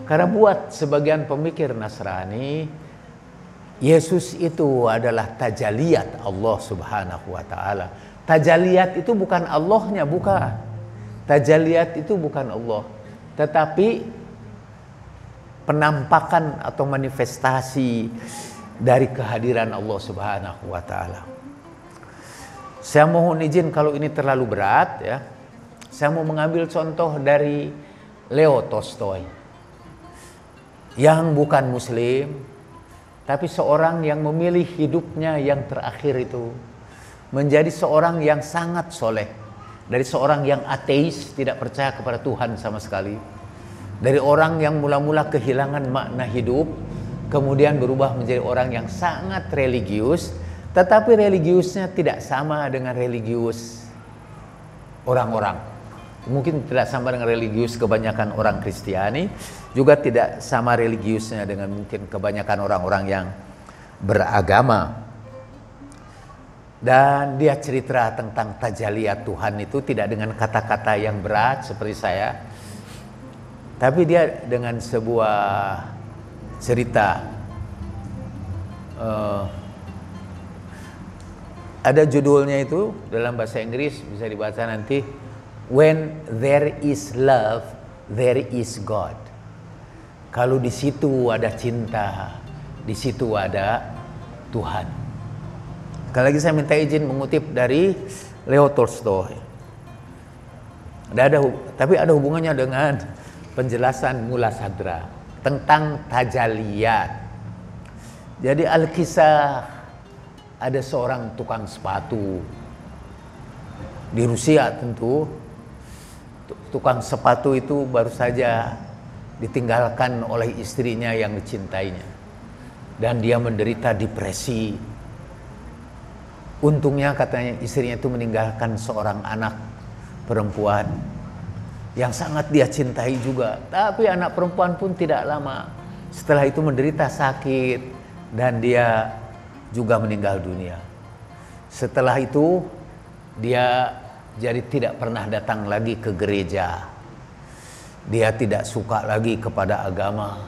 karena buat sebagian pemikir Nasrani, Yesus itu adalah tajaliyat Allah Subhanahu wa Ta'ala. Tajaliyat itu bukan Allahnya, bukan. Tajaliyat itu bukan Allah, tetapi penampakan atau manifestasi dari kehadiran Allah Subhanahu wa Ta'ala. Saya mohon izin kalau ini terlalu berat, ya. Saya mau mengambil contoh dari Leo Tolstoy, yang bukan Muslim, tapi seorang yang memilih hidupnya yang terakhir itu menjadi seorang yang sangat soleh. Dari seorang yang ateis, tidak percaya kepada Tuhan sama sekali. Dari orang yang mula-mula kehilangan makna hidup, kemudian berubah menjadi orang yang sangat religius, tetapi religiusnya tidak sama dengan religius orang-orang. Mungkin tidak sama dengan religius kebanyakan orang Kristiani, juga tidak sama religiusnya dengan mungkin kebanyakan orang-orang yang beragama. Dan dia cerita tentang tajaliyat Tuhan itu tidak dengan kata-kata yang berat seperti saya, Tapi dia dengan sebuah cerita, ada judulnya itu dalam bahasa Inggris, bisa dibaca nanti. When there is love, there is God. Kalau di situ ada cinta, di situ ada Tuhan. Sekali lagi saya minta izin mengutip dari Leo Tolstoy. Tapi ada hubungannya dengan penjelasan Mula Sadra tentang tajaliyat. Jadi Alkisah, ada seorang tukang sepatu di Rusia tentu. Tukang sepatu itu baru saja ditinggalkan oleh istrinya yang dicintainya. Dan dia menderita depresi. Untungnya katanya istrinya itu meninggalkan seorang anak perempuan yang sangat dia cintai juga. Tapi anak perempuan pun tidak lama setelah itu menderita sakit dan dia juga meninggal dunia. Setelah itu dia jadi tidak pernah datang lagi ke gereja. Dia tidak suka lagi kepada agama.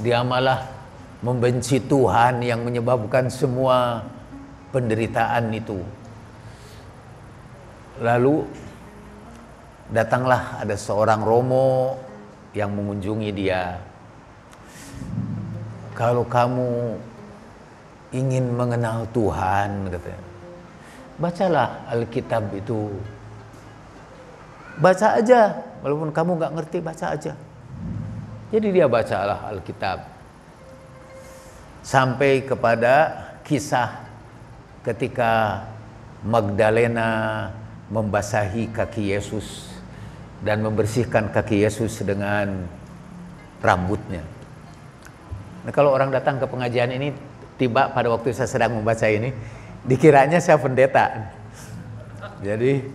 Dia malah membenci Tuhan yang menyebabkan semua penderitaan itu. Lalu datanglah ada seorang Romo yang mengunjungi dia. Kalau kamu ingin mengenal Tuhan, katanya, bacalah Alkitab itu. Baca aja, walaupun kamu nggak ngerti, baca aja. Jadi dia bacalah Alkitab sampai kepada kisah ketika Magdalena membasahi kaki Yesus dan membersihkan kaki Yesus dengan rambutnya. Nah, kalau orang datang ke pengajian ini, tiba pada waktu saya sedang membaca ini, dikiranya saya pendeta. Jadi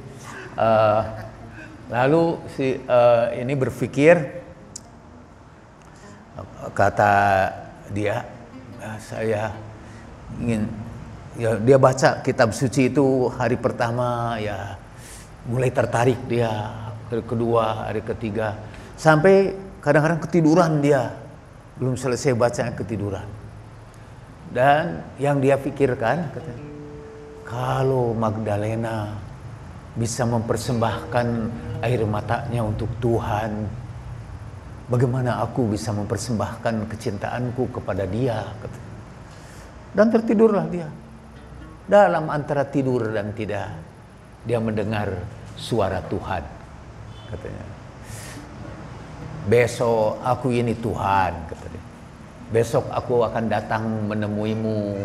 lalu ini berpikir, kata dia, saya ingin, ya, dia baca kitab suci itu hari pertama, ya mulai tertarik dia, hari kedua, hari ketiga, sampai kadang-kadang ketiduran dia, belum selesai bacanya ketiduran. Dan yang dia pikirkan, katanya, kalau Magdalena bisa mempersembahkan air matanya untuk Tuhan, bagaimana aku bisa mempersembahkan kecintaanku kepada dia, katanya. Dan tertidurlah dia. Dalam antara tidur dan tidak, dia mendengar suara Tuhan, katanya. Besok aku ini Tuhan, katanya. Besok aku akan datang menemuimu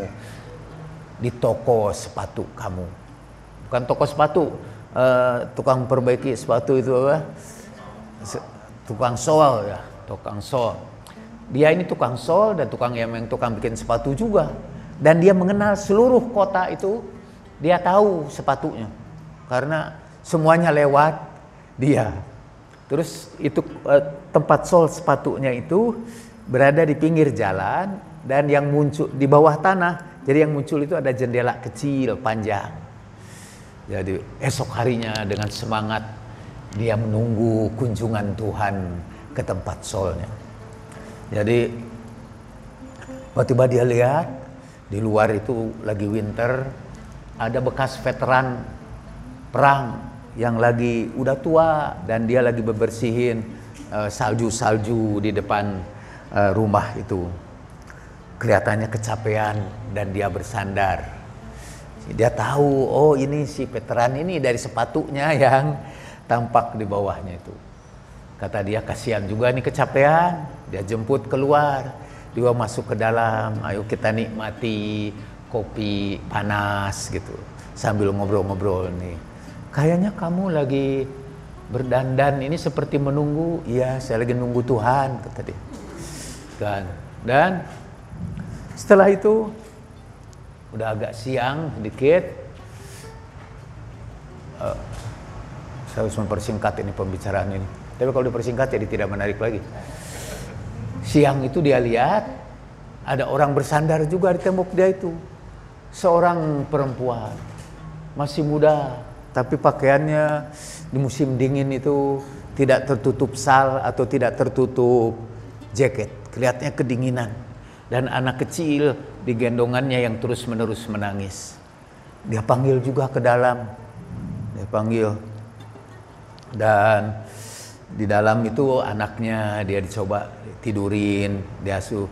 di toko sepatu kamu. Bukan toko sepatu, tukang perbaiki sepatu itu apa? Tukang sol ya, tukang sol. Dia ini tukang sol dan tukang bikin sepatu juga. Dan dia mengenal seluruh kota itu, dia tahu sepatunya. Karena semuanya lewat dia. Terus itu tempat sol sepatunya itu berada di pinggir jalan dan yang muncul di bawah tanah. Jadi yang muncul itu ada jendela kecil panjang. Jadi esok harinya dengan semangat dia menunggu kunjungan Tuhan ke tempat solnya. Jadi tiba-tiba dia lihat di luar itu lagi winter, ada bekas veteran perang yang lagi udah tua dan dia lagi bebersihin salju-salju di depan rumah itu. Kelihatannya kecapean dan dia bersandar. Dia tahu, oh ini si veteran ini dari sepatunya yang tampak di bawahnya itu. Kata dia, kasihan juga nih kecapean. Dia jemput keluar, dia masuk ke dalam, ayo kita nikmati kopi panas gitu. Sambil ngobrol-ngobrol nih. Kayaknya kamu lagi berdandan ini seperti menunggu. Iya, saya lagi nunggu Tuhan, kata dia. Dan setelah itu udah agak siang sedikit. Saya harus mempersingkat ini pembicaraan ini. Tapi kalau dipersingkat jadi tidak menarik lagi. Siang itu dia lihat ada orang bersandar juga di tembok dia itu. Seorang perempuan masih muda, tapi pakaiannya di musim dingin itu tidak tertutup sal atau tidak tertutup jaket, kelihatannya kedinginan. Dan anak kecil di gendongannya yang terus-menerus menangis. Dia panggil juga ke dalam, dia panggil, dan di dalam itu anaknya dia dicoba tidurin, dia asuh.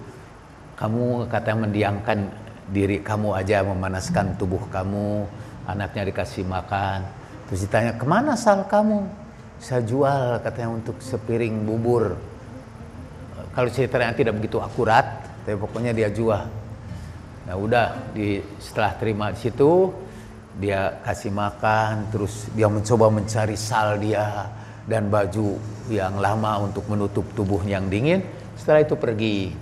Kamu kata mendiamkan diri kamu aja, memanaskan tubuh kamu. Anaknya dikasih makan, terus ditanya, kemana sal kamu? Saya jual katanya untuk sepiring bubur. Kalau ceritanya tidak begitu akurat, tapi pokoknya dia jual. Nah udah, setelah terima di situ, dia kasih makan, terus dia mencoba mencari sal dia dan baju yang lama untuk menutup tubuh yang dingin. Setelah itu pergi.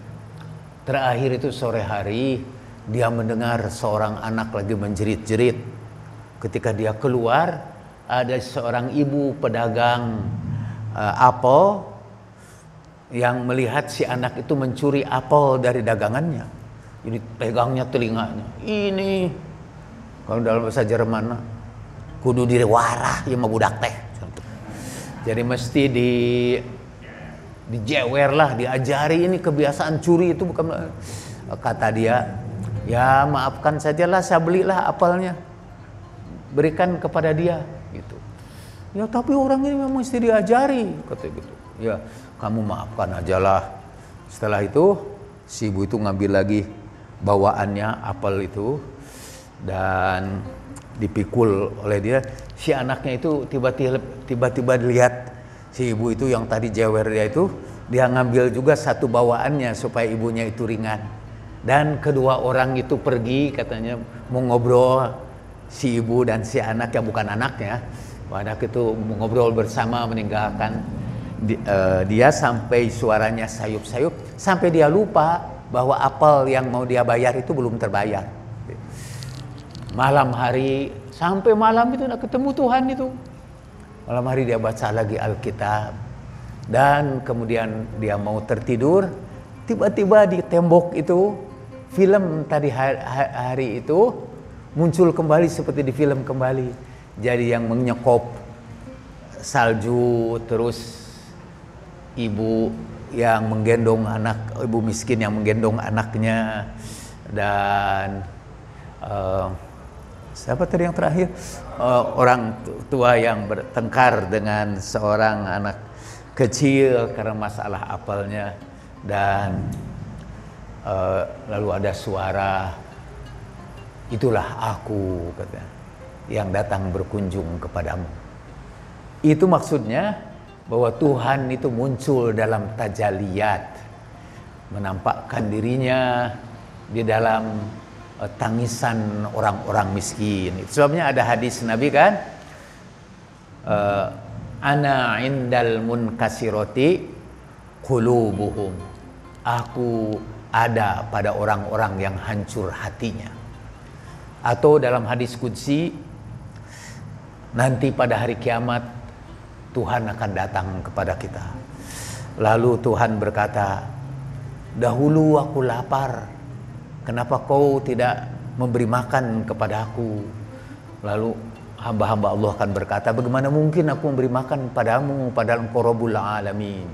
Terakhir itu sore hari, dia mendengar seorang anak lagi menjerit-jerit. Ketika dia keluar, ada seorang ibu pedagang apel yang melihat si anak itu mencuri apel dari dagangannya. Jadi pegangnya telinganya. Ini kalau dalam bahasa Jerman kudu diwarah ya mah budak teh. Jadi mesti dijewer lah, diajari ini kebiasaan curi itu bukan. Kata dia, ya maafkan sajalah, saya belilah apelnya, berikan kepada dia gitu. Ya tapi orang ini memang mesti diajari, kata gitu. Ya kamu maafkan ajalah. Setelah itu si ibu itu ngambil lagi bawaannya apel itu dan dipikul oleh dia. Si anaknya itu tiba-tiba dilihat si ibu itu yang tadi jewer dia itu, dia ngambil juga satu bawaannya supaya ibunya itu ringan. Dan kedua orang itu pergi, katanya mau ngobrol, si ibu dan si anak, ya bukan anaknya. Anak itu ngobrol bersama, meninggalkan dia sampai suaranya sayup-sayup, sampai dia lupa bahwa apel yang mau dia bayar itu belum terbayar. Malam hari, sampai malam itu nak ketemu Tuhan itu. Malam hari dia baca lagi Alkitab, dan kemudian dia mau tertidur. Tiba-tiba di tembok itu, film tadi hari itu muncul kembali seperti di film kembali. Jadi yang menyekop salju, terus ibu yang menggendong anak, ibu miskin yang menggendong anaknya, dan siapa tadi yang terakhir? Orang tua yang bertengkar dengan seorang anak kecil karena masalah apelnya. Dan lalu ada suara, itulah aku, katanya, yang datang berkunjung kepadamu. Itu maksudnya bahwa Tuhan itu muncul dalam tajaliyat, menampakkan dirinya di dalam tangisan orang-orang miskin. Itu sebabnya ada hadis Nabi kan, ana indal munkasirati qulubuhum, aku ada pada orang-orang yang hancur hatinya. Atau dalam hadis qudsi, nanti pada hari kiamat Tuhan akan datang kepada kita. Lalu Tuhan berkata, dahulu aku lapar, kenapa kau tidak memberi makan kepada aku? Lalu hamba-hamba Allah akan berkata, bagaimana mungkin aku memberi makan padamu, padahal engkau Rabbul Alamin.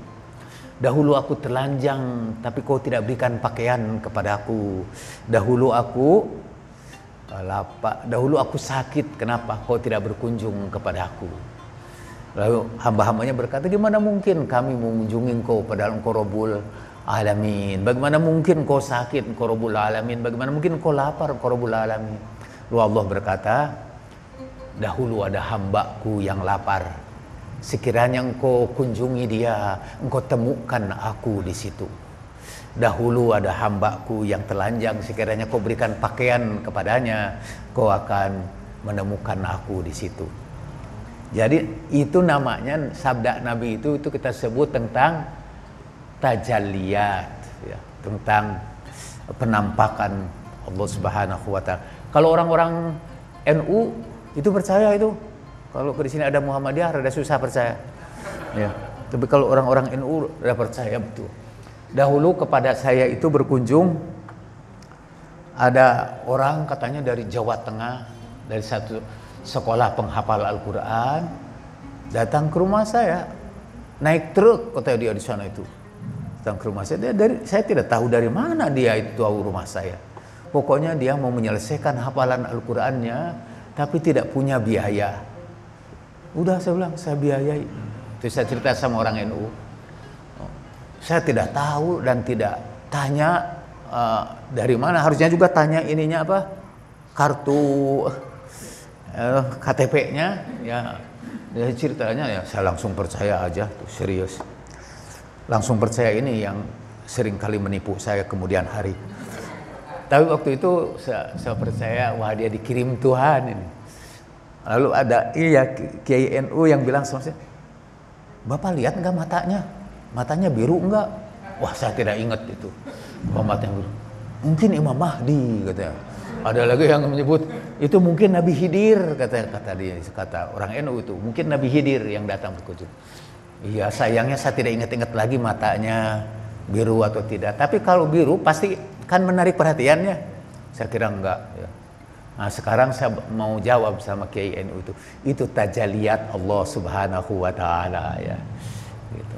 Dahulu aku telanjang, tapi kau tidak berikan pakaian kepada aku. Dahulu aku sakit, kenapa kau tidak berkunjung kepada aku? Lalu hamba-hambanya berkata, gimana mungkin kami mengunjungi engkau padahal engkau Rabbul Alamin? Bagaimana mungkin kau sakit, engkau Rabbul Alamin? Bagaimana mungkin kau lapar, engkau Rabbul Alamin? Lalu Allah berkata, dahulu ada hambaku yang lapar, sekiranya engkau kunjungi dia, engkau temukan aku di situ. Dahulu ada hambaku yang telanjang, sekiranya kau berikan pakaian kepadanya, kau akan menemukan aku di situ. Jadi itu namanya sabda Nabi itu kita sebut tentang tajalliyat, ya, tentang penampakan Allah Subhanahu wa Ta'ala. Kalau orang-orang NU itu percaya itu. Kalau di sini ada Muhammadiyah rada susah percaya. Ya. Tapi kalau orang-orang NU rada percaya betul. Dahulu kepada saya itu berkunjung ada orang katanya dari Jawa Tengah, dari satu sekolah penghafal Al-Quran, datang ke rumah saya. naik truk katanya dia di sana itu. Datang ke rumah saya. Saya tidak tahu dari mana dia itu tahu rumah saya. Pokoknya dia mau menyelesaikan hafalan Al-Qur'annya, tapi tidak punya biaya. Udah saya bilang, saya biayai. Terus saya cerita sama orang NU. Saya tidak tahu dan tidak tanya dari mana. Harusnya juga tanya ininya apa, kartu KTP-nya. Ya, dari ceritanya ya saya langsung percaya aja, tuh, serius. Langsung percaya ini yang sering kali menipu saya kemudian hari. Tapi waktu itu saya percaya, wah dia dikirim Tuhan ini. Lalu ada Kiai NU yang bilang sama saya, Bapak lihat nggak matanya? Matanya biru nggak? Wah saya tidak ingat itu. Matanya biru. Mungkin Imam Mahdi katanya. Ada lagi yang menyebut itu mungkin Nabi Khidir kata orang NU itu. Mungkin Nabi Khidir yang datang berkunjung. Iya, sayangnya saya tidak ingat-ingat lagi matanya biru atau tidak. Tapi kalau biru pasti kan menarik perhatiannya. Saya kira enggak. Ya. Nah, sekarang saya mau jawab sama Kiai NU itu tajaliyat Allah Subhanahu wa Ta'ala ya. Gitu.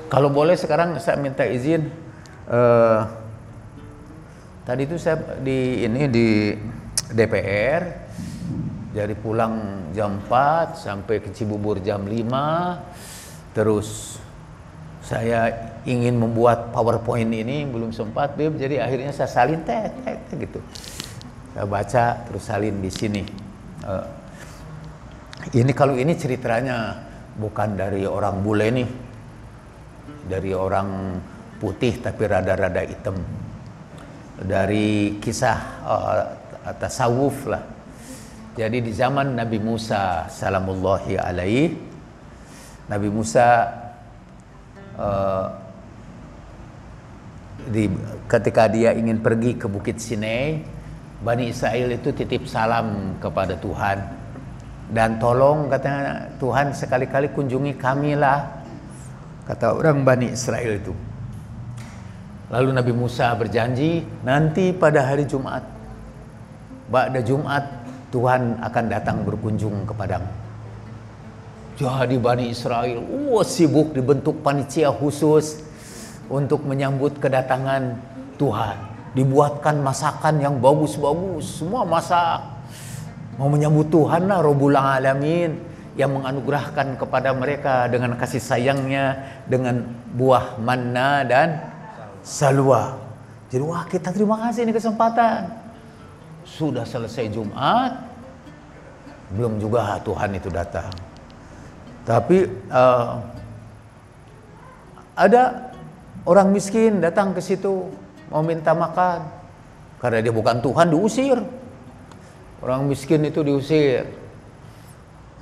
Kalau boleh sekarang saya minta izin. Tadi itu saya di DPR, dari pulang jam 4 sampai ke Cibubur jam 5. Terus saya ingin membuat PowerPoint ini belum sempat, jadi akhirnya saya salin gitu. Saya baca terus salin di sini. Ini kalau ini ceritanya bukan dari orang bule nih, dari orang putih tapi rada-rada hitam, dari kisah tasawuf lah. Jadi di zaman Nabi Musa salamullahi alaihi, Nabi Musa ketika dia ingin pergi ke Bukit Sinai, Bani Israel itu titip salam kepada Tuhan, dan tolong katanya Tuhan sekali-kali kunjungi kami lah, kata orang Bani Israel itu. Lalu Nabi Musa berjanji nanti pada hari Jumat, ba'da Jumat Tuhan akan datang berkunjung kepadamu. Jadi Bani Israel sibuk dibentuk panitia khusus untuk menyambut kedatangan Tuhan. Dibuatkan masakan yang bagus-bagus, semua masak. Mau menyambut Tuhan lah, Rabbul Alamin, yang menganugerahkan kepada mereka dengan kasih sayangnya, dengan buah manna dan salwa. Jadi wah kita terima kasih ini kesempatan. Sudah selesai Jumat, belum juga Tuhan itu datang. Tapi ada orang miskin datang ke situ mau minta makan, karena dia bukan Tuhan diusir. Orang miskin itu diusir.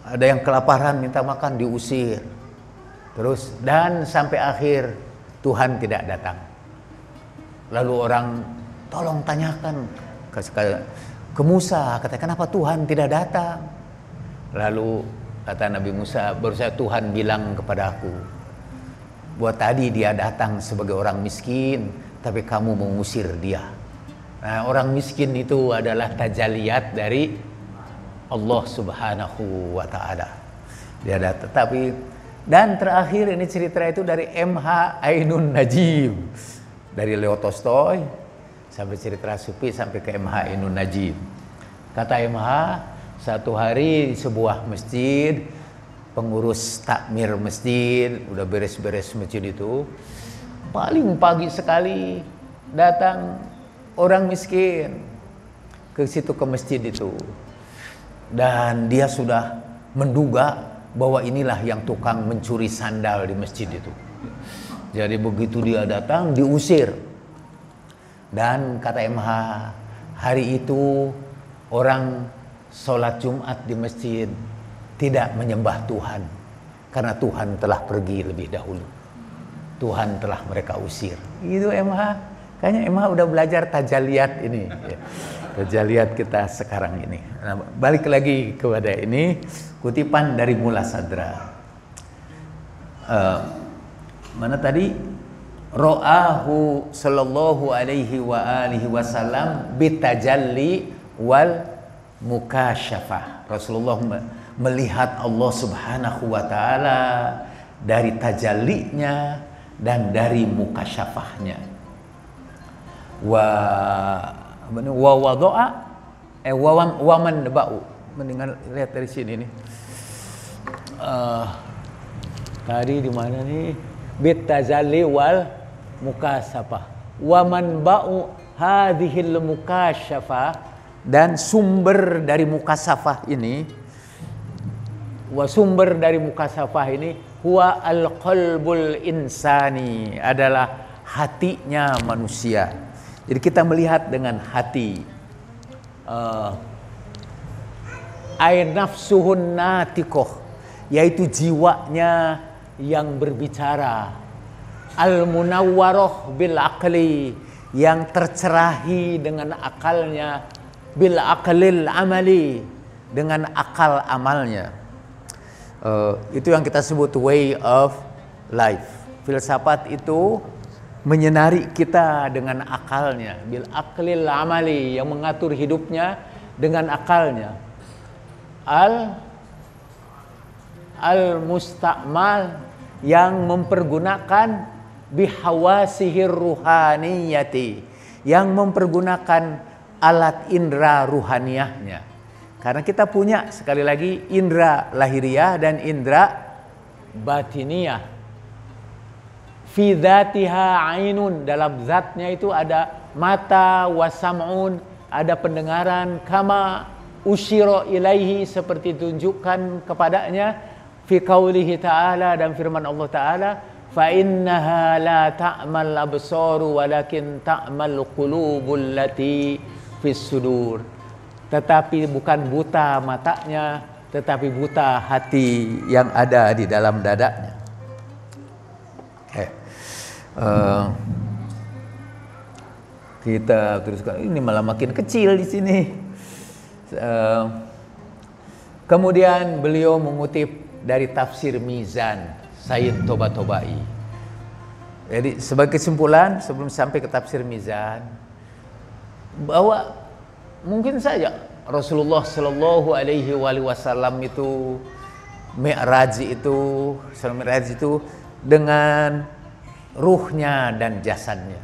Ada yang kelaparan minta makan diusir. Terus dan sampai akhir Tuhan tidak datang. Lalu orang tolong tanyakan ke Musa, kata kenapa Tuhan tidak datang? Lalu kata Nabi Musa, baru saja Tuhan bilang kepada aku, buat tadi dia datang sebagai orang miskin, tapi kamu mengusir dia. Nah, orang miskin itu adalah tajaliyat dari Allah Subhanahu wa Ta'ala. Dia datang, tapi dan terakhir ini cerita itu dari MH Ainun Najim, dari Leo Tolstoy sampai cerita Sufi sampai ke MH Ainun Najim. Kata MH, satu hari di sebuah masjid, pengurus takmir masjid udah beres-beres masjid itu, paling pagi sekali datang orang miskin ke situ, ke masjid itu, dan dia sudah menduga bahwa inilah yang tukang mencuri sandal di masjid itu. Jadi begitu dia datang diusir. Dan kata MH, hari itu orang sholat Jumat di masjid tidak menyembah Tuhan, karena Tuhan telah pergi lebih dahulu. Tuhan telah mereka usir. Itu MH. Kayaknya MH udah belajar tajaliyat ini. Ya. Tajaliyat kita sekarang ini. Nah, balik lagi kepada ini, kutipan dari Mula Sadra. Mana tadi? Ra'ahu sallallahu alaihi wa alihi wasallam bitajalli wal mukasyafah. Rasulullah melihat Allah Subhanahu wa taala dari tajallinya dan dari mukasyafahnya. Wa wada'a wa man ba'u. Mendingan lihat dari sini nih. Tadi di mana nih? Bit tajalli wal mukasyafah. Wa man ba'u hadhil mukasyafah, dan sumber dari mukasyafah ini, sumber dari mukasyafah ini huwa al-qalbul insani, adalah hatinya manusia. Jadi kita melihat dengan hati. Ay nafsuhun natiqah, yaitu jiwanya yang berbicara. Al-munawwarah bil aqli, yang tercerahi dengan akalnya. Bil aqlil amali, dengan akal amalnya. Itu yang kita sebut way of life. Filsafat itu menyenari kita dengan akalnya. Bil aqlil amali, yang mengatur hidupnya dengan akalnya. Al musta'mal, yang mempergunakan bihawasihir ruhaniyati, yang mempergunakan alat indera ruhaniyahnya. Karena kita punya sekali lagi indera lahiriah dan indera batiniyah. Fi dzatiha ainun, dalam zatnya itu ada mata, wasam'un, ada pendengaran, kama usyira ilaihi, seperti tunjukkan kepadanya fi qaulihi ta'ala, dan firman Allah ta'ala, fa innaha la ta'mal absaru walakin ta'mal qulubul lati fis sudur. Tetapi bukan buta matanya, tetapi buta hati yang ada di dalam dadanya. Kita teruskan, ini malah makin kecil di sini. Kemudian beliau mengutip dari tafsir Mizan Sayyid Tobatobai. Jadi sebagai kesimpulan sebelum sampai ke tafsir Mizan, bahwa mungkin saja Rasulullah Shallallahu Alaihi Wasallam itu Mi'raj itu dengan ruhnya dan jasadnya.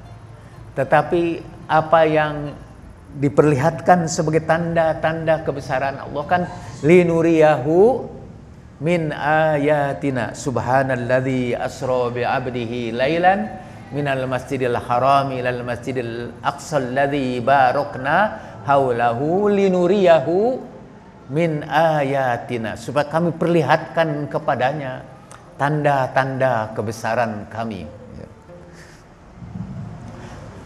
Tetapi apa yang diperlihatkan sebagai tanda-tanda kebesaran Allah kan, linuriyahu min ayatina subhanalladzi asra bi 'abdihi lailan minal masjidil haram ilal masjidil aqsal ladzi barakna haulahu linuriyahu min ayatina, supaya kami perlihatkan kepadanya tanda-tanda kebesaran kami.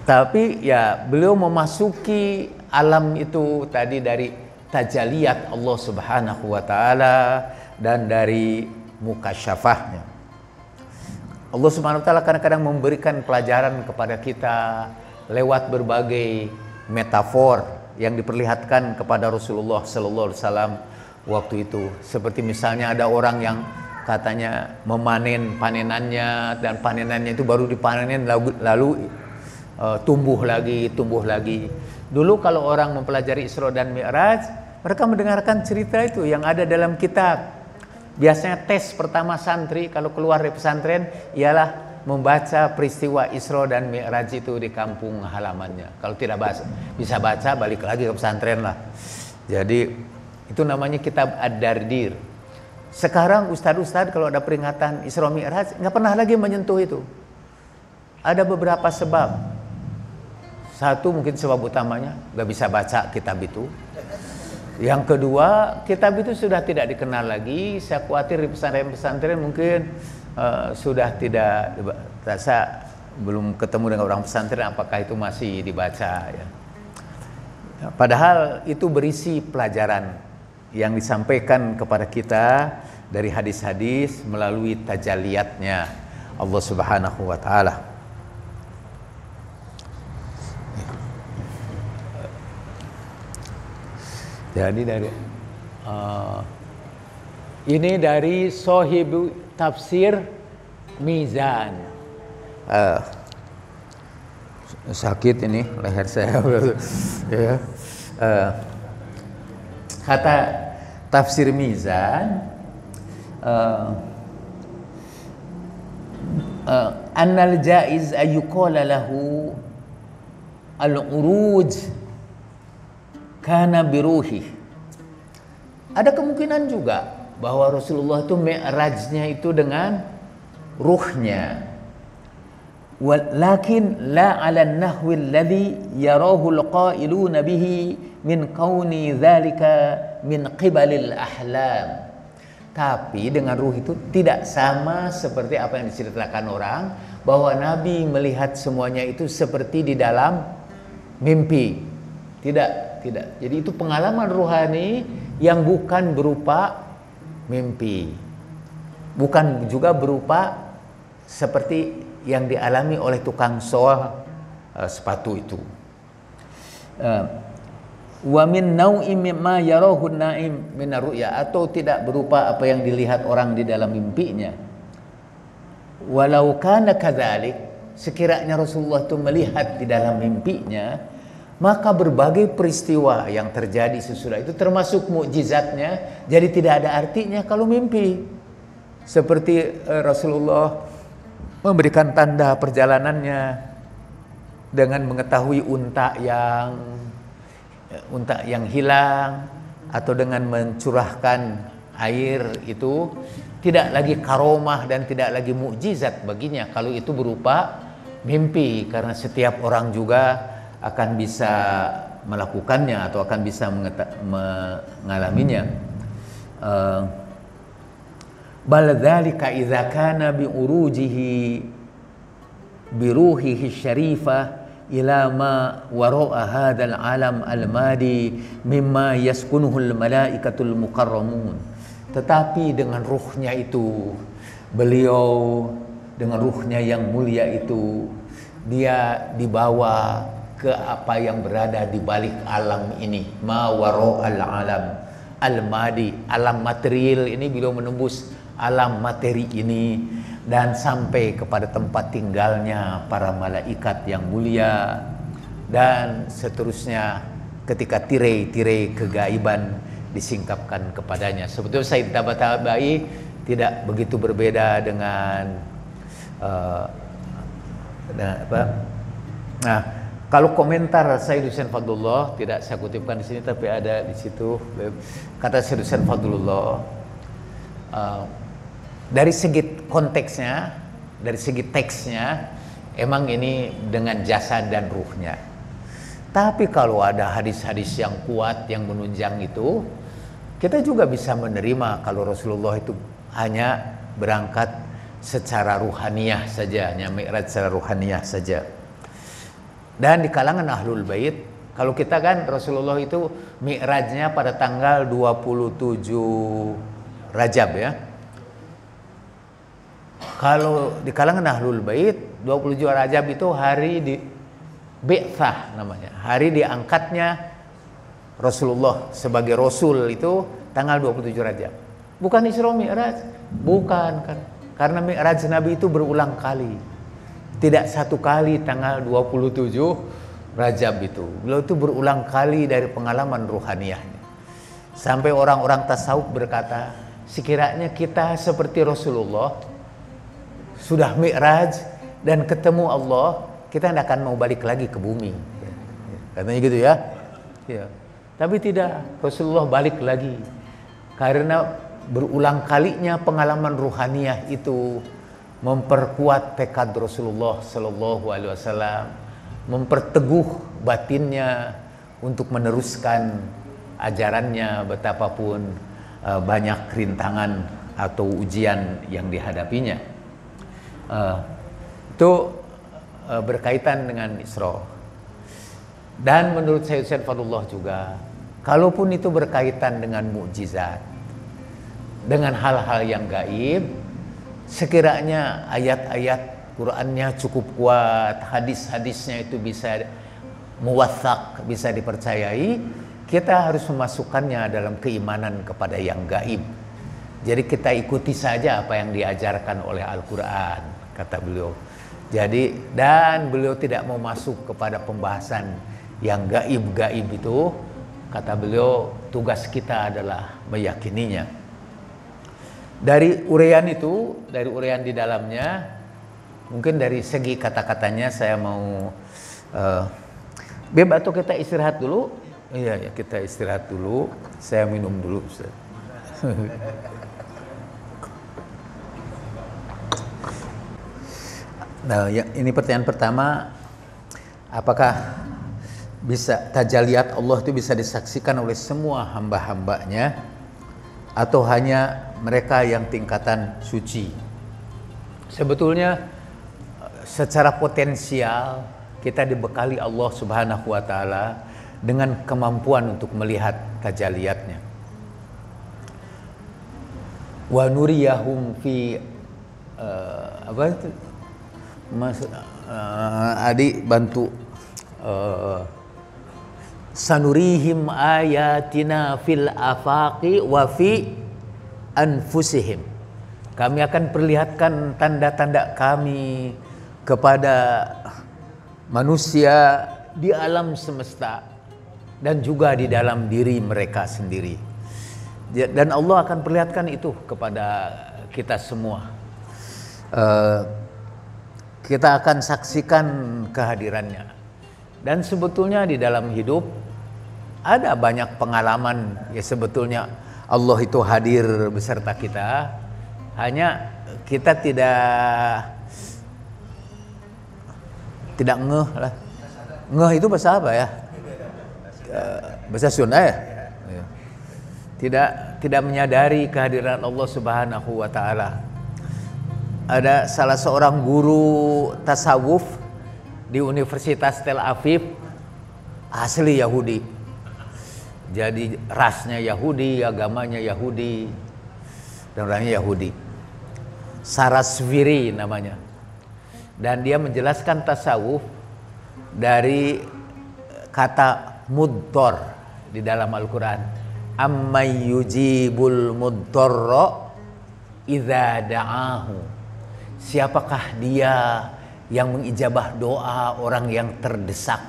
Tapi ya beliau memasuki alam itu tadi dari tajaliyat Allah Subhanahu wa taala dan dari mukasyafahnya. Allah Subhanahu wa taala kadang-kadang memberikan pelajaran kepada kita lewat berbagai metafor yang diperlihatkan kepada Rasulullah sallallahu alaihi wasallam waktu itu. Seperti misalnya ada orang yang katanya memanen panenannya, dan panenannya itu baru dipanen lalu tumbuh lagi. Dulu kalau orang mempelajari Isra dan Mi'raj, mereka mendengarkan cerita itu yang ada dalam kitab. Biasanya tes pertama santri kalau keluar dari pesantren ialah membaca peristiwa Isra dan Mi'raj itu di kampung halamannya. Kalau tidak bisa baca, balik lagi ke pesantren lah. Jadi itu namanya kitab Ad-Dardir. Sekarang ustadz-ustadz kalau ada peringatan Isra Mi'raj nggak pernah lagi menyentuh itu. Ada beberapa sebab. Satu mungkin sebab utamanya nggak bisa baca kitab itu. Yang kedua, kitab itu sudah tidak dikenal lagi. Saya khawatir di pesantren-pesantren mungkin sudah tidak, saya belum ketemu dengan orang pesantren apakah itu masih dibaca ya. Padahal itu berisi pelajaran yang disampaikan kepada kita dari hadis-hadis melalui tajalliyatnya Allah Subhanahu wa taala. Jadi dari ini dari Sohibu Tafsir Mizan. Sakit ini leher saya. Ya. tafsir Mizan, annal jaiz ayyuqala lahu al-uruj kana biruhi. Ada kemungkinan juga bahwa Rasulullah itu mi'rajnya itu dengan ruhnya. Walakin la 'ala an-nahwi alladhi yarahu al-qailuna bihi min kauni dzalika min qibalil ahlam. Tapi dengan ruh itu tidak sama seperti apa yang diceritakan orang, bahwa Nabi melihat semuanya itu seperti di dalam mimpi. Tidak. Jadi itu pengalaman ruhani yang bukan berupa mimpi. Bukan juga berupa seperti yang dialami oleh tukang sol sepatu itu. Wa min nau'i mimma yarahu an-na'im min ar-ru'ya, atau tidak berupa apa yang dilihat orang di dalam mimpinya. Walau kana kadzalik, sekiranya Rasulullah itu melihat di dalam mimpinya, maka berbagai peristiwa yang terjadi sesudah itu termasuk mukjizatnya, jadi tidak ada artinya kalau mimpi. Seperti Rasulullah memberikan tanda perjalanannya dengan mengetahui unta yang hilang, atau dengan mencurahkan air, itu tidak lagi karomah dan tidak lagi mukjizat baginya kalau itu berupa mimpi, karena setiap orang juga akan bisa melakukannya atau akan bisa mengalaminya. Bal dzalika idza kana bi urujihi bi ruhihi syarifah ila ma wara'a hadzal alam al-madi mimma yaskunuhu al-malaikatul mukarramun. Tetapi dengan ruhnya itu, beliau dengan ruhnya yang mulia itu, dia dibawa ke apa yang berada di balik alam ini, ma wara'al alam al-madi, alam material ini. Beliau menembus alam materi ini dan sampai kepada tempat tinggalnya para malaikat yang mulia, dan seterusnya ketika tirai-tirai kegaiban disingkapkan kepadanya. Sebetulnya Sayyid Tabatabai tidak begitu berbeda dengan apa? Nah, kalau komentar Sayyid Husain Fadlullah tidak saya kutipkan di sini, tapi ada di situ. Kata Sayyid Husain Fadlullah, dari segi konteksnya, dari segi teksnya, emang ini dengan jasad dan ruhnya. Tapi kalau ada hadis-hadis yang kuat yang menunjang itu, kita juga bisa menerima kalau Rasulullah itu hanya berangkat secara ruhaniyah saja, hanya mi'raj secara ruhaniyah saja. Dan di kalangan Ahlul Bait, kalau kita kan Rasulullah itu mi'rajnya pada tanggal 27 Rajab ya. Kalau di kalangan Ahlul Bait, 27 Rajab itu hari di Bi'tsah namanya, hari diangkatnya Rasulullah sebagai Rasul itu tanggal 27 Rajab. Bukan Isra Mi'raj, bukan kan. Karena Mi'raj Nabi itu berulang kali. Tidak satu kali tanggal 27 Rajab itu. Beliau itu berulang kali dari pengalaman ruhaniyahnya. Sampai orang-orang tasawuf berkata, sekiranya kita seperti Rasulullah sudah mi'raj dan ketemu Allah, kita tidak akan mau balik lagi ke bumi. Katanya gitu ya. Ya. Tapi tidak, Rasulullah balik lagi. Karena berulang kalinya pengalaman ruhaniyah itu memperkuat tekad Rasulullah Sallallahu Alaihi Wasallam, memperteguh batinnya untuk meneruskan ajarannya betapapun banyak rintangan atau ujian yang dihadapinya. Itu berkaitan dengan Isra. Dan menurut Sayyid Fadlullah juga, kalaupun itu berkaitan dengan mukjizat, dengan hal-hal yang gaib, sekiranya ayat-ayat Qur'annya cukup kuat, hadis-hadisnya itu bisa muwaththaq, bisa dipercayai, kita harus memasukkannya dalam keimanan kepada yang gaib. Jadi kita ikuti saja apa yang diajarkan oleh Al-Quran, kata beliau. Jadi, dan beliau tidak mau masuk kepada pembahasan yang gaib-gaib itu, Kata beliau, tugas kita adalah meyakininya. Dari uraian itu, dari uraian di dalamnya, mungkin dari segi kata-katanya saya mau Beb, atau kita istirahat dulu? Iya, ya, kita istirahat dulu. Saya minum dulu, Ustaz. Nah, ya, ini pertanyaan pertama, apakah bisa tajaliat Allah itu bisa disaksikan oleh semua hamba-hambanya atau hanya mereka yang tingkatan suci? Sebetulnya secara potensial kita dibekali Allah Subhanahu wa taala dengan kemampuan untuk melihat tajaliatnya. Wa nuriyahum fi apa itu? Mas Adi bantu sanurihim ayatina fil afaqi wa fi anfusihim. Kami akan perlihatkan tanda-tanda kami kepada manusia di alam semesta dan juga di dalam diri mereka sendiri. Dan Allah akan perlihatkan itu kepada kita semua. Kita akan saksikan kehadirannya. Dan sebetulnya di dalam hidup ada banyak pengalaman ya, sebetulnya Allah itu hadir beserta kita, hanya kita tidak ngeh lah. Ngeh itu bahasa apa ya? Bahasa Sunda ya? Tidak menyadari kehadiran Allah Subhanahu wa taala. Ada salah seorang guru tasawuf di Universitas Tel Aviv, asli Yahudi. Jadi rasnya Yahudi, agamanya Yahudi, dan orangnya Yahudi. Sarasviri namanya. Dan dia menjelaskan tasawuf dari kata mudtor di dalam Al-Quran. Ammay yujibul mudtorro idza da'ahu. Siapakah dia yang mengijabah doa orang yang terdesak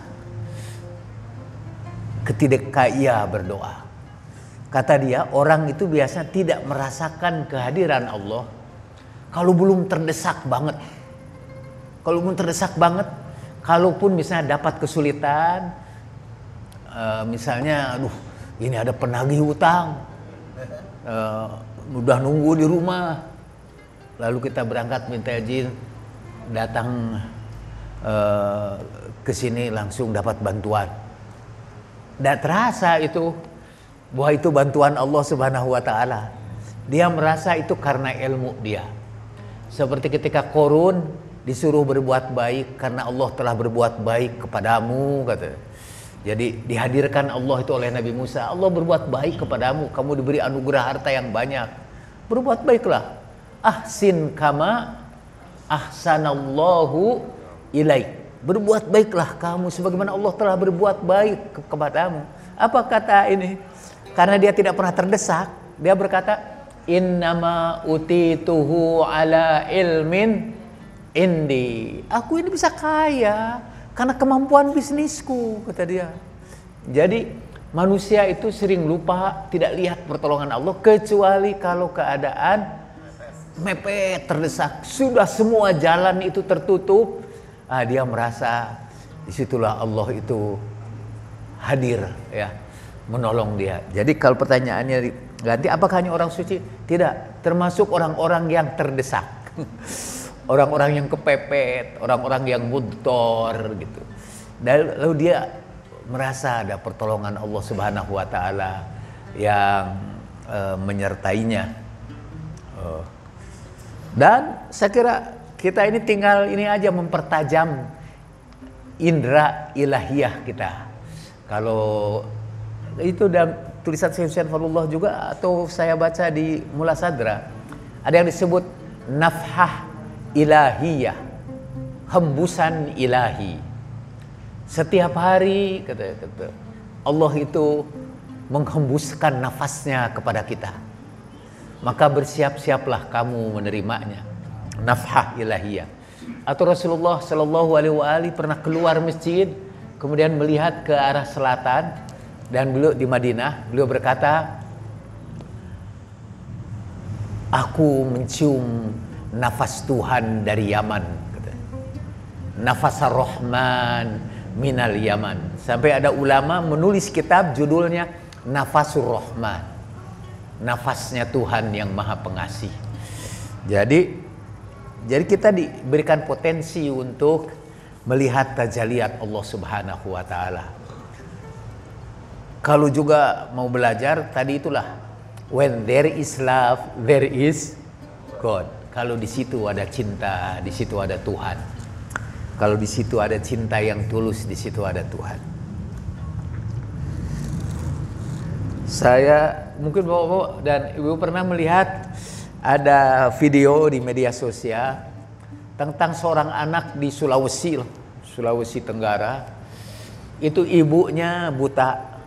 ketika ia berdoa? Kata dia, orang itu biasanya tidak merasakan kehadiran Allah kalau belum terdesak banget. Kalau belum terdesak banget, kalaupun misalnya dapat kesulitan, misalnya, aduh, ini ada penagih utang, udah nunggu di rumah. Lalu kita berangkat minta izin, datang ke sini langsung dapat bantuan. Tidak terasa itu bahwa itu bantuan Allah Subhanahu wa taala. Dia merasa itu karena ilmu dia. Seperti ketika Korun disuruh berbuat baik karena Allah telah berbuat baik kepadamu, kata. Jadi dihadirkan Allah itu oleh Nabi Musa. Allah berbuat baik kepadamu, kamu diberi anugerah harta yang banyak. Berbuat baiklah. Ahsin kama ahsanallahu ilaik. Berbuat baiklah kamu sebagaimana Allah telah berbuat baik kepadamu. Apa kata ini? Karena dia tidak pernah terdesak, dia berkata, innama utituhu ala ilmin indi. Aku ini bisa kaya karena kemampuan bisnisku, kata dia. Jadi manusia itu sering lupa, tidak lihat pertolongan Allah kecuali kalau keadaan mepet, terdesak, sudah semua jalan itu tertutup, dia merasa disitulah Allah itu hadir ya, menolong dia. Jadi kalau pertanyaannya ganti, apakah hanya orang suci? Tidak, termasuk orang-orang yang terdesak, orang-orang yang kepepet, orang-orang yang mudtor gitu. Dan lalu dia merasa ada pertolongan Allah Subhanahu wa taala yang menyertainya. Dan saya kira kita ini tinggal ini aja mempertajam indera ilahiyah kita. Kalau itu dalam tulisan Syekh Hussein Fadlullah juga, atau saya baca di Mula Sadra, ada yang disebut nafhah ilahiyah, hembusan ilahi. Setiap hari kata Allah itu menghembuskan nafasnya kepada kita. Maka bersiap-siaplah kamu menerimanya. Nafhah ilahiyah. Atau Rasulullah Shallallahu Alaihi Wasallam pernah keluar masjid, kemudian melihat ke arah selatan, Dan beliau di Madinah, beliau berkata, aku mencium nafas Tuhan dari Yaman. Nafas Ar-Rahman minal Yaman. Sampai ada ulama menulis kitab judulnya Nafasur Rahman. Nafasnya Tuhan yang Maha Pengasih. Jadi kita diberikan potensi untuk melihat tajaliat Allah Subhanahu wa taala. Kalau juga mau belajar, tadi itulah when there is love, there is God. Kalau di situ ada cinta, di situ ada Tuhan. Kalau di situ ada cinta yang tulus, di situ ada Tuhan. Saya mungkin bapak-bapak dan ibu pernah melihat ada video di media sosial tentang seorang anak di Sulawesi Tenggara. Itu ibunya buta,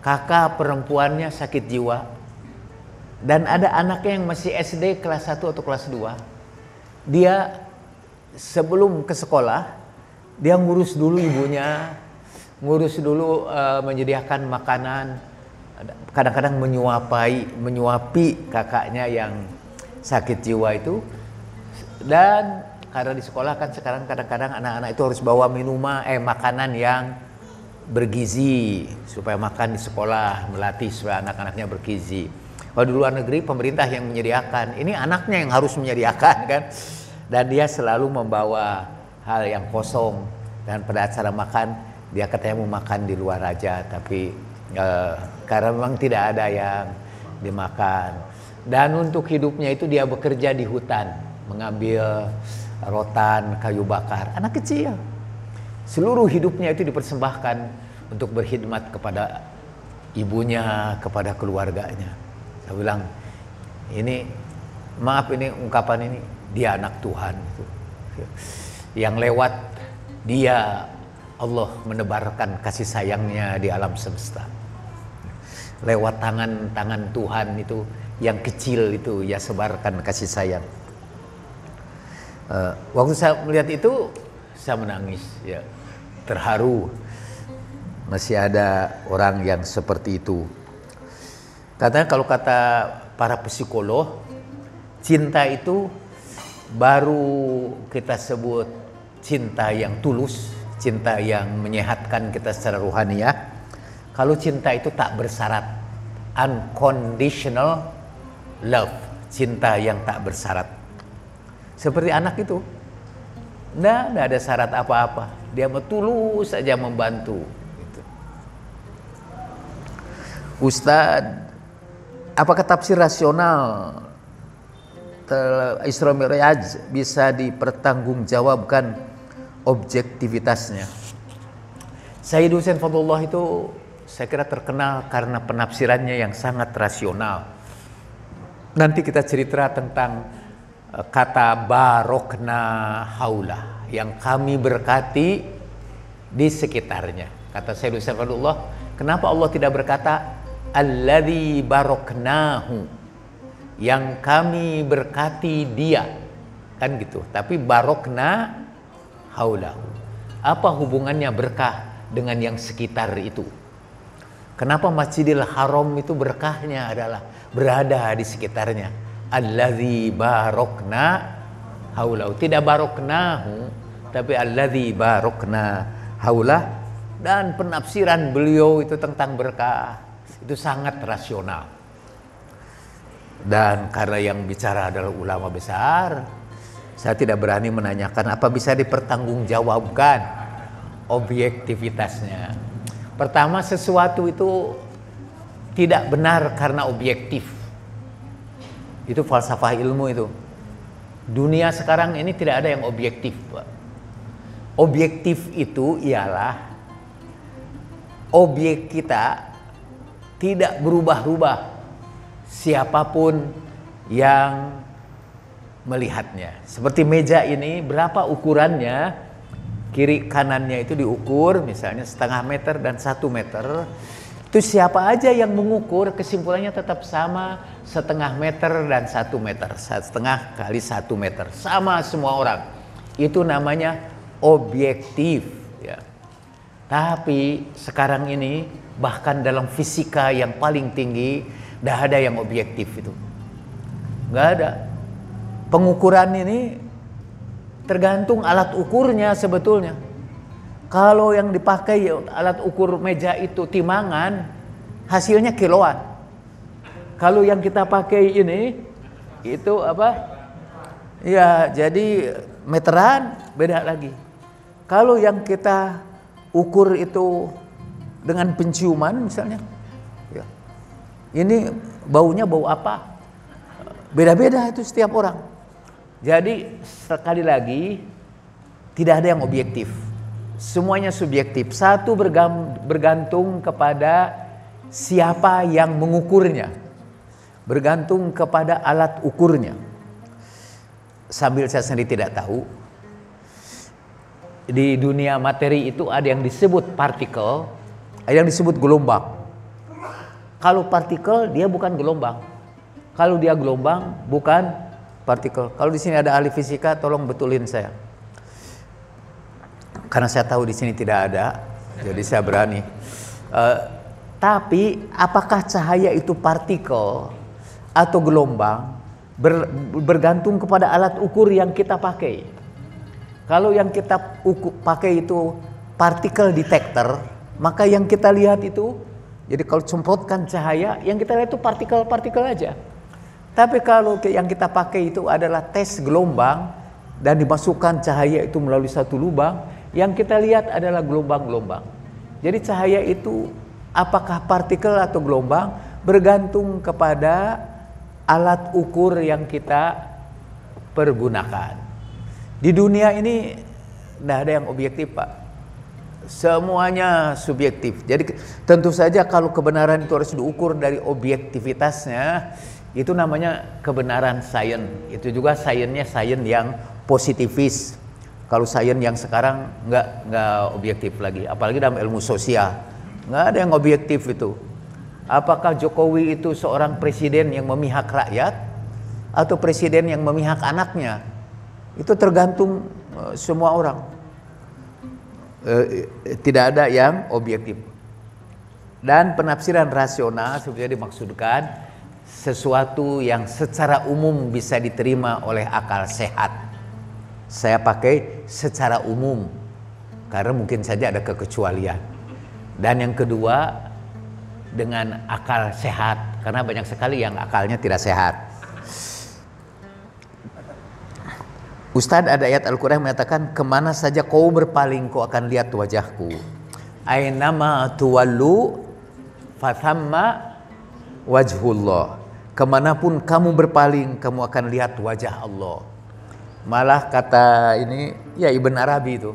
kakak perempuannya sakit jiwa, dan ada anaknya yang masih SD kelas 1 atau kelas 2. Dia sebelum ke sekolah, dia ngurus dulu ibunya, menyediakan makanan, kadang-kadang menyuapi kakaknya yang sakit jiwa itu. Dan karena di sekolah kan sekarang kadang-kadang anak-anak itu harus bawa makanan yang bergizi supaya makan di sekolah, melatih supaya anak-anaknya bergizi. Kalau di luar negeri pemerintah yang menyediakan, ini anaknya yang harus menyediakan kan. Dan dia selalu membawa hal yang kosong, dan pada acara makan dia katanya mau makan di luar aja, tapi karena memang tidak ada yang dimakan. Dan untuk hidupnya itu dia bekerja di hutan, mengambil rotan, kayu bakar. Anak kecil, seluruh hidupnya itu dipersembahkan untuk berkhidmat kepada ibunya, kepada keluarganya. Saya bilang, ini ungkapan ini, dia anak Tuhan itu. Yang lewat dia Allah menebarkan kasih sayangnya di alam semesta. Lewat tangan Tuhan itu yang kecil itu, ya sebarkan kasih sayang. Waktu saya melihat itu, saya menangis, ya, terharu. Masih ada orang yang seperti itu. Katanya kalau kata para psikolog, cinta itu baru kita sebut cinta yang tulus, cinta yang menyehatkan kita secara ruhaniah. Kalau cinta itu tak bersyarat, unconditional love, cinta yang tak bersyarat. Seperti anak itu, nggak ada syarat apa-apa, dia mau tulus saja membantu. Gitu. Ustadz, apakah tafsir rasional Isra Mi'raj bisa dipertanggungjawabkan objektivitasnya? Sayyid Husain Fadlullah itu saya kira terkenal karena penafsirannya yang sangat rasional. Nanti kita cerita tentang kata barokna haula, yang kami berkati di sekitarnya. Kata Sayyid Husain Fadlullah, kenapa Allah tidak berkata alladzi baroknahu, yang kami berkati dia, kan gitu. Tapi barokna haulahu, apa hubungannya berkah dengan yang sekitar itu? Kenapa Masjidil Haram itu berkahnya adalah berada di sekitarnya? Alladzi barokna haulahu, tidak baroknahu, tapi alladzi barokna haulah. Dan penafsiran beliau itu tentang berkah itu sangat rasional. Dan karena yang bicara adalah ulama besar, saya tidak berani menanyakan apa bisa dipertanggungjawabkan objektivitasnya. Pertama, sesuatu itu tidak benar karena objektif. Itu falsafah ilmu itu. Dunia sekarang ini tidak ada yang objektif, Pak. Objektif itu ialah objek kita tidak berubah-ubah, siapapun yang melihatnya. Seperti meja ini, berapa ukurannya? Kiri kanannya itu diukur, misalnya 0,5 meter dan 1 meter. Itu siapa aja yang mengukur, kesimpulannya tetap sama, 0,5 meter dan 1 meter. 0,5 kali 1 meter, sama semua orang. Itu namanya objektif, ya. Tapi sekarang ini bahkan dalam fisika yang paling tinggi, tidak ada yang objektif itu. Nggak ada. Pengukuran ini tergantung alat ukurnya sebetulnya. Kalau yang dipakai alat ukur meja itu timangan, hasilnya kiloan. Kalau yang kita pakai ini, itu apa? Ya, jadi meteran, beda lagi. Kalau yang kita ukur itu dengan penciuman misalnya, ya, ini baunya bau apa? Beda-beda itu setiap orang. Jadi sekali lagi tidak ada yang objektif, semuanya subjektif. Satu bergantung kepada siapa yang mengukurnya, bergantung kepada alat ukurnya. Sambil saya sendiri tidak tahu, di dunia materi itu ada yang disebut partikel, ada yang disebut gelombang. Kalau partikel dia bukan gelombang, kalau dia gelombang bukan partikel. Kalau di sini ada ahli fisika, tolong betulin saya, karena saya tahu di sini tidak ada, jadi saya berani. Tapi apakah cahaya itu partikel atau gelombang bergantung kepada alat ukur yang kita pakai. Kalau yang kita pakai itu particle detector, maka yang kita lihat itu, jadi kalau semprotkan cahaya, yang kita lihat itu partikel-partikel aja. Tapi kalau yang kita pakai itu adalah tes gelombang dan dimasukkan cahaya itu melalui satu lubang, yang kita lihat adalah gelombang-gelombang. Jadi cahaya itu apakah partikel atau gelombang bergantung kepada alat ukur yang kita pergunakan. Di dunia ini tidak ada yang objektif, Pak. Semuanya subjektif. Jadi tentu saja kalau kebenaran itu harus diukur dari objektivitasnya, itu namanya kebenaran sains. Itu juga sainsnya sains yang positivis. Kalau sains yang sekarang nggak objektif lagi, apalagi dalam ilmu sosial, nggak ada yang objektif itu. Apakah Jokowi itu seorang presiden yang memihak rakyat atau presiden yang memihak anaknya? Itu tergantung semua orang. Tidak ada yang objektif. Dan penafsiran rasional sebenarnya dimaksudkan sesuatu yang secara umum bisa diterima oleh akal sehat. Saya pakai secara umum karena mungkin saja ada kekecualian. Dan yang kedua dengan akal sehat, karena banyak sekali yang akalnya tidak sehat. Ustadz, ada ayat Al-Quran yang mengatakan, kemana saja kau berpaling kau akan lihat wajahku. Ainama tuwallu fathamma wajhullah. Kemanapun kamu berpaling, kamu akan lihat wajah Allah. Malah kata ini, ya Ibn Arabi itu,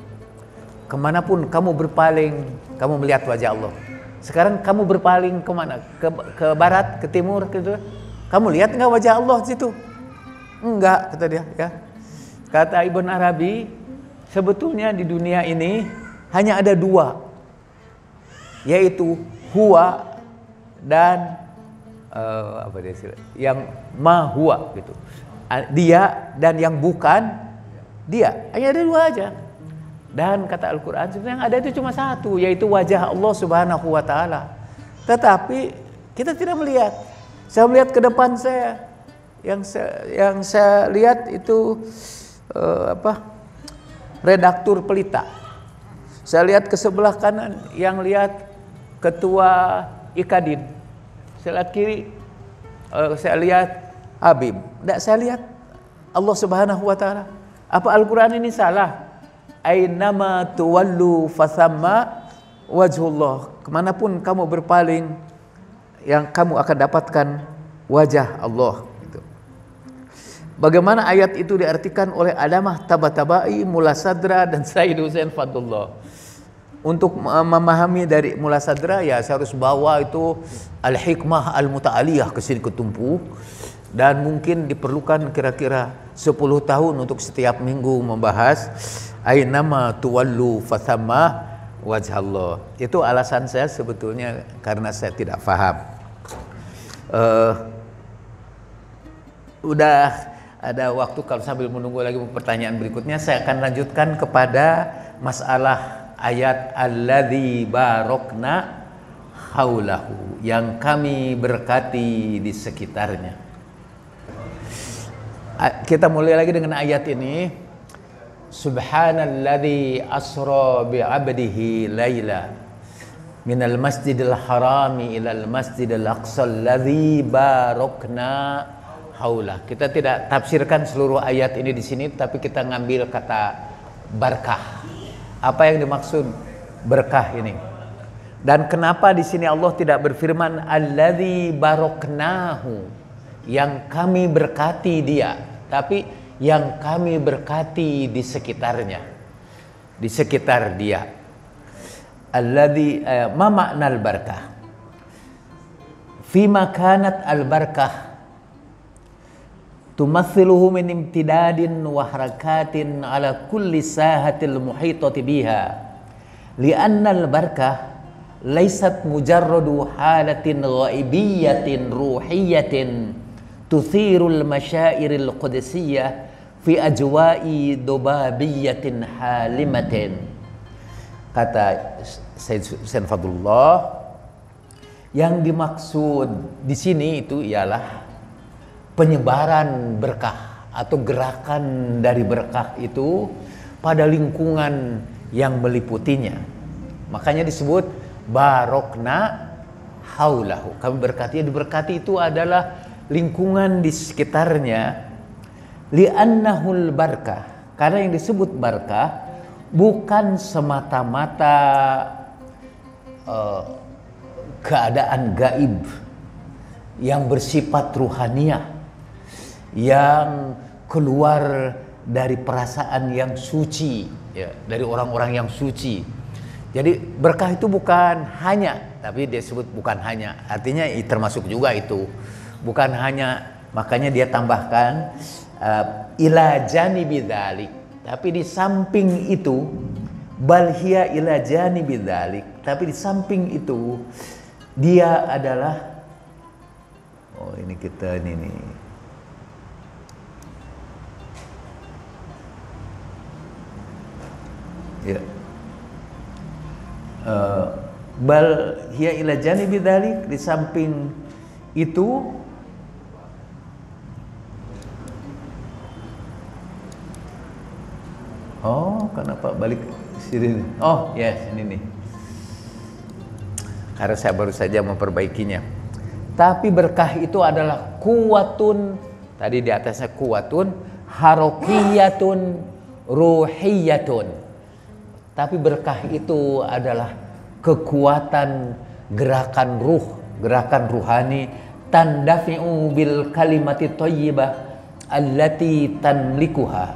kemanapun kamu berpaling, kamu melihat wajah Allah. Sekarang kamu berpaling kemana? Ke barat, ke timur, gitu. Kamu lihat nggak wajah Allah di situ? Enggak, kata dia. Ya. Kata Ibn Arabi, sebetulnya di dunia ini hanya ada dua, yaitu huwa dan yang ma huwa gitu. Dia dan yang bukan dia, hanya ada dua aja. Dan kata Al-Quran sebenarnya yang ada itu cuma satu, yaitu wajah Allah Subhanahu wa Ta'ala. Tetapi kita tidak melihat. Saya melihat ke depan saya, yang saya lihat itu redaktur pelita. Saya lihat ke sebelah kanan, yang lihat ketua Ikadin. Saya lihat kiri, saya lihat Habib. Tidak, saya lihat Allah Subhanahu wa Ta'ala. Apa Al-Quran ini salah? Ainama tuwallu fathamma wajhullah. Kemanapun kamu berpaling, yang kamu akan dapatkan wajah Allah. Bagaimana ayat itu diartikan oleh Alamah Tabatabai, Mullah Sadra, dan Said Hussein Fadullah. Untuk memahami dari Mullah Sadra, ya saya harus bawa itu Al-Hikmah Al-Muta'aliyah ke sini ketumpuk. Dan mungkin diperlukan kira-kira 10 tahun untuk setiap minggu membahas Ainama tuwallu fathamma wajhallah. Itu alasan saya sebetulnya karena saya tidak paham. Udah ada waktu, kalau sambil menunggu lagi pertanyaan berikutnya, saya akan lanjutkan kepada masalah ayat alladzi barokna haulahu, yang kami berkati di sekitarnya. Kita mulai lagi dengan ayat ini. Subhanalladzi asra bi'abdihi laila minal masjidil harami ilal masjidil aqsa alladzi barakna haulah. Kita tidak tafsirkan seluruh ayat ini di sini, tapi kita ngambil kata barakah. Apa yang dimaksud berkah ini? Dan kenapa di sini Allah tidak berfirman alladzi baraknahu, yang kami berkati dia, tapi yang kami berkati di sekitarnya, di sekitar dia. Alladzi ma makna al-barakah? Fima kanat al-barakah tumathiluhu min imtidadin wa harakatin ala kulli sahatil muhitati biha, lianna al-barakah laysat mujarradu halatin ghaibiyatin ruhiyatin tuthirul masyairil qudsiyyah fi ajwa'i dubabiyatin halimatin. Kata Sayyid Husain Fadlullah, yang dimaksud di sini itu ialah penyebaran berkah atau gerakan dari berkah itu pada lingkungan yang meliputinya. Makanya disebut barokna haulahu, kami berkati. Diberkati itu adalah lingkungan di sekitarnya. Li'annahul barakah, karena yang disebut barakah bukan semata-mata keadaan gaib yang bersifat ruhaniyah, yang keluar dari perasaan yang suci, ya, dari orang-orang yang suci. Jadi berkah itu bukan hanya, tapi dia sebut bukan hanya, artinya termasuk juga itu, bukan hanya. Makanya dia tambahkan ila janibi dzalik, tapi di samping itu, bal hiya ila janibi dzalik, tapi di samping itu dia adalah, oh ini kita ini nih, ya, bal hiya ila janibi dzalik, di samping itu oh, kenapa balik sini? Oh, yes, ini nih. Karena saya baru saja memperbaikinya. Tapi berkah itu adalah kuwatun, tadi di atasnya kuwatun, harokiyatun, ruhiyatun. Tapi berkah itu adalah kekuatan gerakan ruh, gerakan ruhani, tandafi'u bil kalimati thayyibah allati tamlikuha,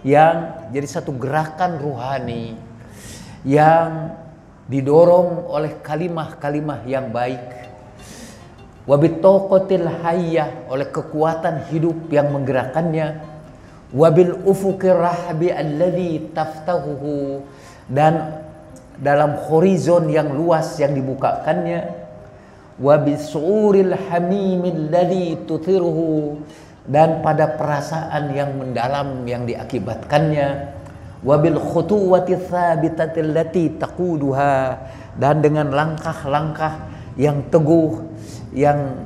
yang jadi satu gerakan ruhani yang didorong oleh kalimah-kalimah yang baik, wabil taqatil hayyah, oleh kekuatan hidup yang menggerakkannya, wabil ufuqir rahbi alladzi taftahuhu, dan dalam horizon yang luas yang dibukakannya, wabil su'uril hamimil ladzi tuthiruhu, dan pada perasaan yang mendalam yang diakibatkannya, wabil khutuwati tsabitatil lati taquduha, dan dengan langkah-langkah yang teguh yang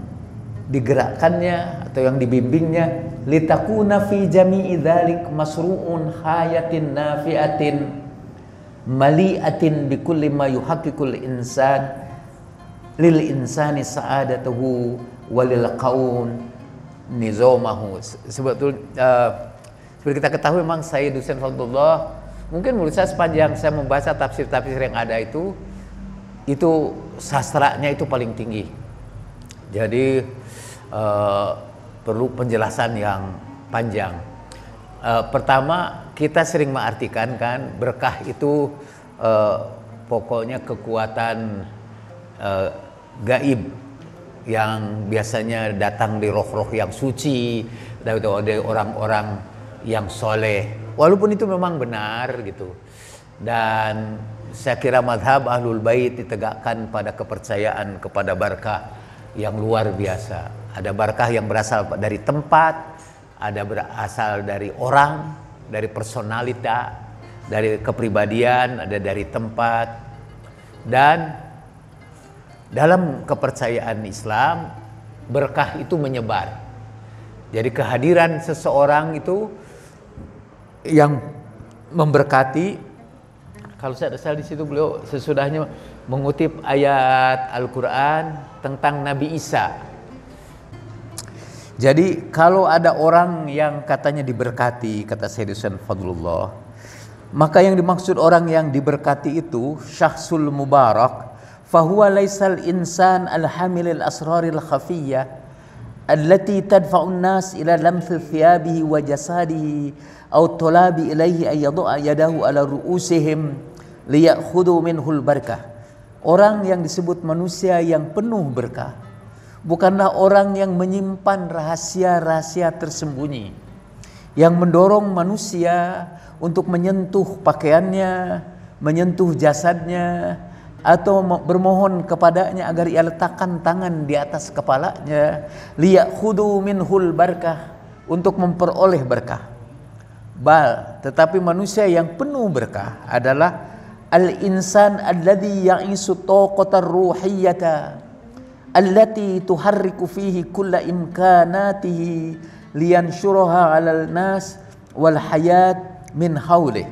digerakkannya atau yang dibimbingnya, litakuna fi jami'i dzalik masru'un hayatin nafi'atin mali'atin bikulli ma yuhaqqiqul insan lil insani sa'adatuhu walil qaun nizomahu. Seperti kita ketahui, memang Sayyid Husain Fadlullah, mungkin menurut saya sepanjang saya membaca tafsir-tafsir yang ada itu sastranya itu paling tinggi. Jadi perlu penjelasan yang panjang. Pertama, kita sering mengartikan kan berkah itu pokoknya kekuatan gaib yang biasanya datang di roh-roh yang suci, dari orang-orang yang soleh. Walaupun itu memang benar gitu. Dan saya kira madhab Ahlul Bait ditegakkan pada kepercayaan kepada barakah yang luar biasa. Ada barakah yang berasal dari tempat, ada berasal dari orang, dari personalita, dari kepribadian, ada dari tempat. Dan dalam kepercayaan Islam berkah itu menyebar. Jadi kehadiran seseorang itu yang memberkati. Kalau saya ada salah di situ, beliau sesudahnya mengutip ayat Al-Quran tentang Nabi Isa. Jadi kalau ada orang yang katanya diberkati, kata Sayyid Husain Fadlullah, maka yang dimaksud orang yang diberkati itu syahsul mubarak, fahuwa laisal insan al-hamil al-asraril khafiyyah allati tadfa'un nas ila lamthi thiyabihi wa jasadihi aw talabi ilaihi ay yad'a yadahu ala ru'usihim liya'khudhu minhul barakah. Orang yang disebut manusia yang penuh berkah bukanlah orang yang menyimpan rahasia-rahasia tersembunyi, yang mendorong manusia untuk menyentuh pakaiannya, menyentuh jasadnya, atau bermohon kepadanya agar ia letakkan tangan di atas kepalanya, liya'khudhu minhul barakah, untuk memperoleh berkah. Tetapi manusia yang penuh berkah adalah al-insan alladhi ya'isu taqatar ruhiyyata allati tuharriku fihi kulla imkanatihi liyansyuraha 'alal nas wal hayat min haulih.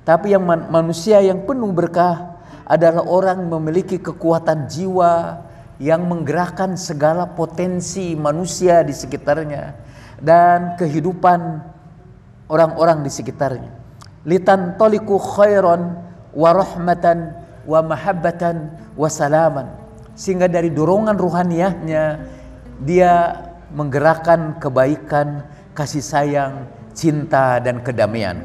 Tapi yang manusia yang penuh berkah adalah orang memiliki kekuatan jiwa yang menggerakkan segala potensi manusia di sekitarnya dan kehidupan orang-orang di sekitarnya. Litan toliku khairan wa rahmatan wa mahabbatan wa salaman, sehingga dari dorongan ruhaniyahnya dia menggerakkan kebaikan, kasih sayang, cinta dan kedamaian.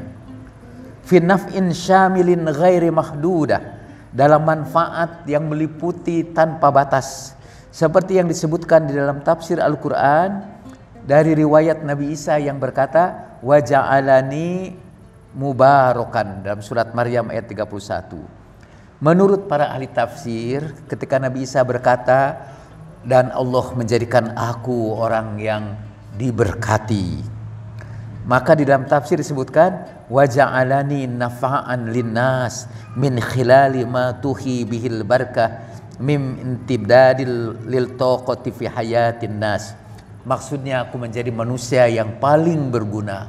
Fi naf'in syamilin ghairi mahdudah, dalam manfaat yang meliputi tanpa batas, seperti yang disebutkan di dalam tafsir Al-Quran dari riwayat Nabi Isa yang berkata wa ja'alani mubarakan dalam surat Maryam ayat 31. Menurut para ahli tafsir, ketika Nabi Isa berkata dan Allah menjadikan aku orang yang diberkati, maka di dalam tafsir disebutkan wa ja'alani nafa'an linnas min khilali ma tuhi bihil barakah mim intibdadil lil taqati fi hayatin nas. Maksudnya aku menjadi manusia yang paling berguna,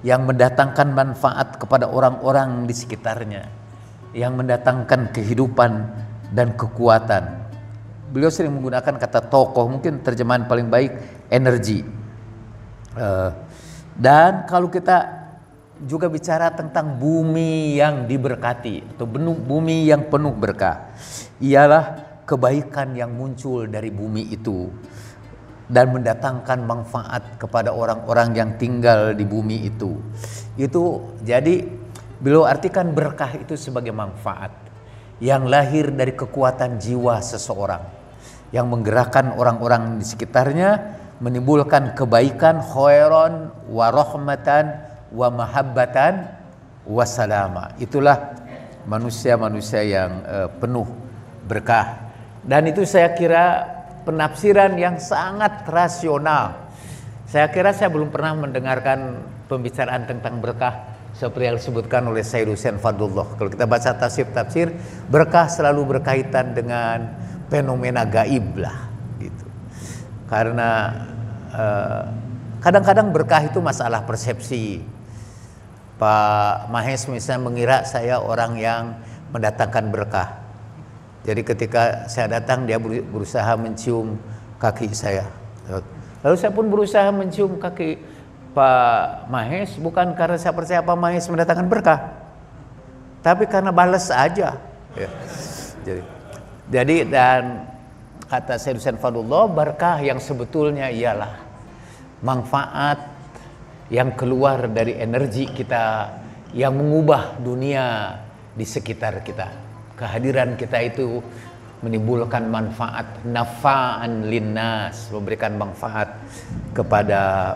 yang mendatangkan manfaat kepada orang-orang di sekitarnya, yang mendatangkan kehidupan dan kekuatan. Beliau sering menggunakan kata tokoh, mungkin terjemahan paling baik energi. Dan kalau kita juga bicara tentang bumi yang diberkati atau bumi yang penuh berkah, ialah kebaikan yang muncul dari bumi itu dan mendatangkan manfaat kepada orang-orang yang tinggal di bumi itu. Itu jadi beliau artikan berkah itu sebagai manfaat yang lahir dari kekuatan jiwa seseorang, yang menggerakkan orang-orang di sekitarnya, menimbulkan kebaikan, khairan wa rahmatan wa mahabbatan wa salama. Itulah manusia-manusia yang penuh berkah. Dan itu saya kira penafsiran yang sangat rasional. Saya kira saya belum pernah mendengarkan pembicaraan tentang berkah seperti yang disebutkan oleh Sayyid Husain Fadlullah. Kalau kita baca tafsir, berkah selalu berkaitan dengan fenomena gaib lah gitu. Karena kadang-kadang berkah itu masalah persepsi. Pak Mahes misalnya mengira saya orang yang mendatangkan berkah. Jadi ketika saya datang dia berusaha mencium kaki saya. Lalu saya pun berusaha mencium kaki Pak Mahes, bukan karena saya percaya Pak Mahes mendatangkan berkah, tapi karena balas aja. Ya. Jadi dan kata Sayyid Husain Fadlullah, berkah yang sebetulnya ialah manfaat yang keluar dari energi kita yang mengubah dunia di sekitar kita. Kehadiran kita itu menimbulkan manfaat, nafa'an linnas, memberikan manfaat kepada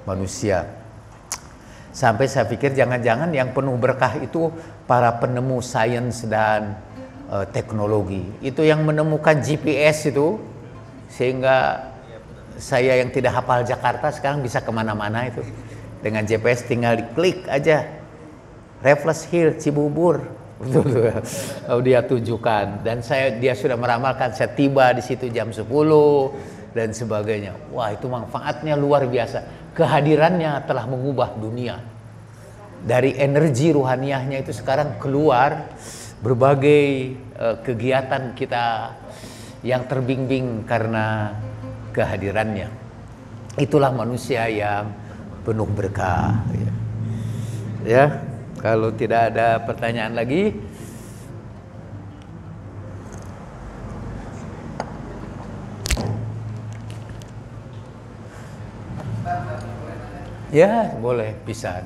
manusia. Sampai saya pikir jangan-jangan yang penuh berkah itu para penemu sains dan teknologi. Itu yang menemukan GPS itu, sehingga saya yang tidak hafal Jakarta sekarang bisa kemana-mana itu. Dengan GPS tinggal diklik aja. Raffles Hill, Cibubur, Betul, dia tunjukkan, dan dia sudah meramalkan saya tiba di situ jam 10 dan sebagainya. Wah, itu manfaatnya luar biasa. Kehadirannya telah mengubah dunia. Dari energi ruhaniyahnya itu sekarang keluar berbagai kegiatan kita yang terbimbing karena kehadirannya. Itulah manusia yang penuh berkah. Ya, kalau tidak ada pertanyaan lagi, ya boleh pisan.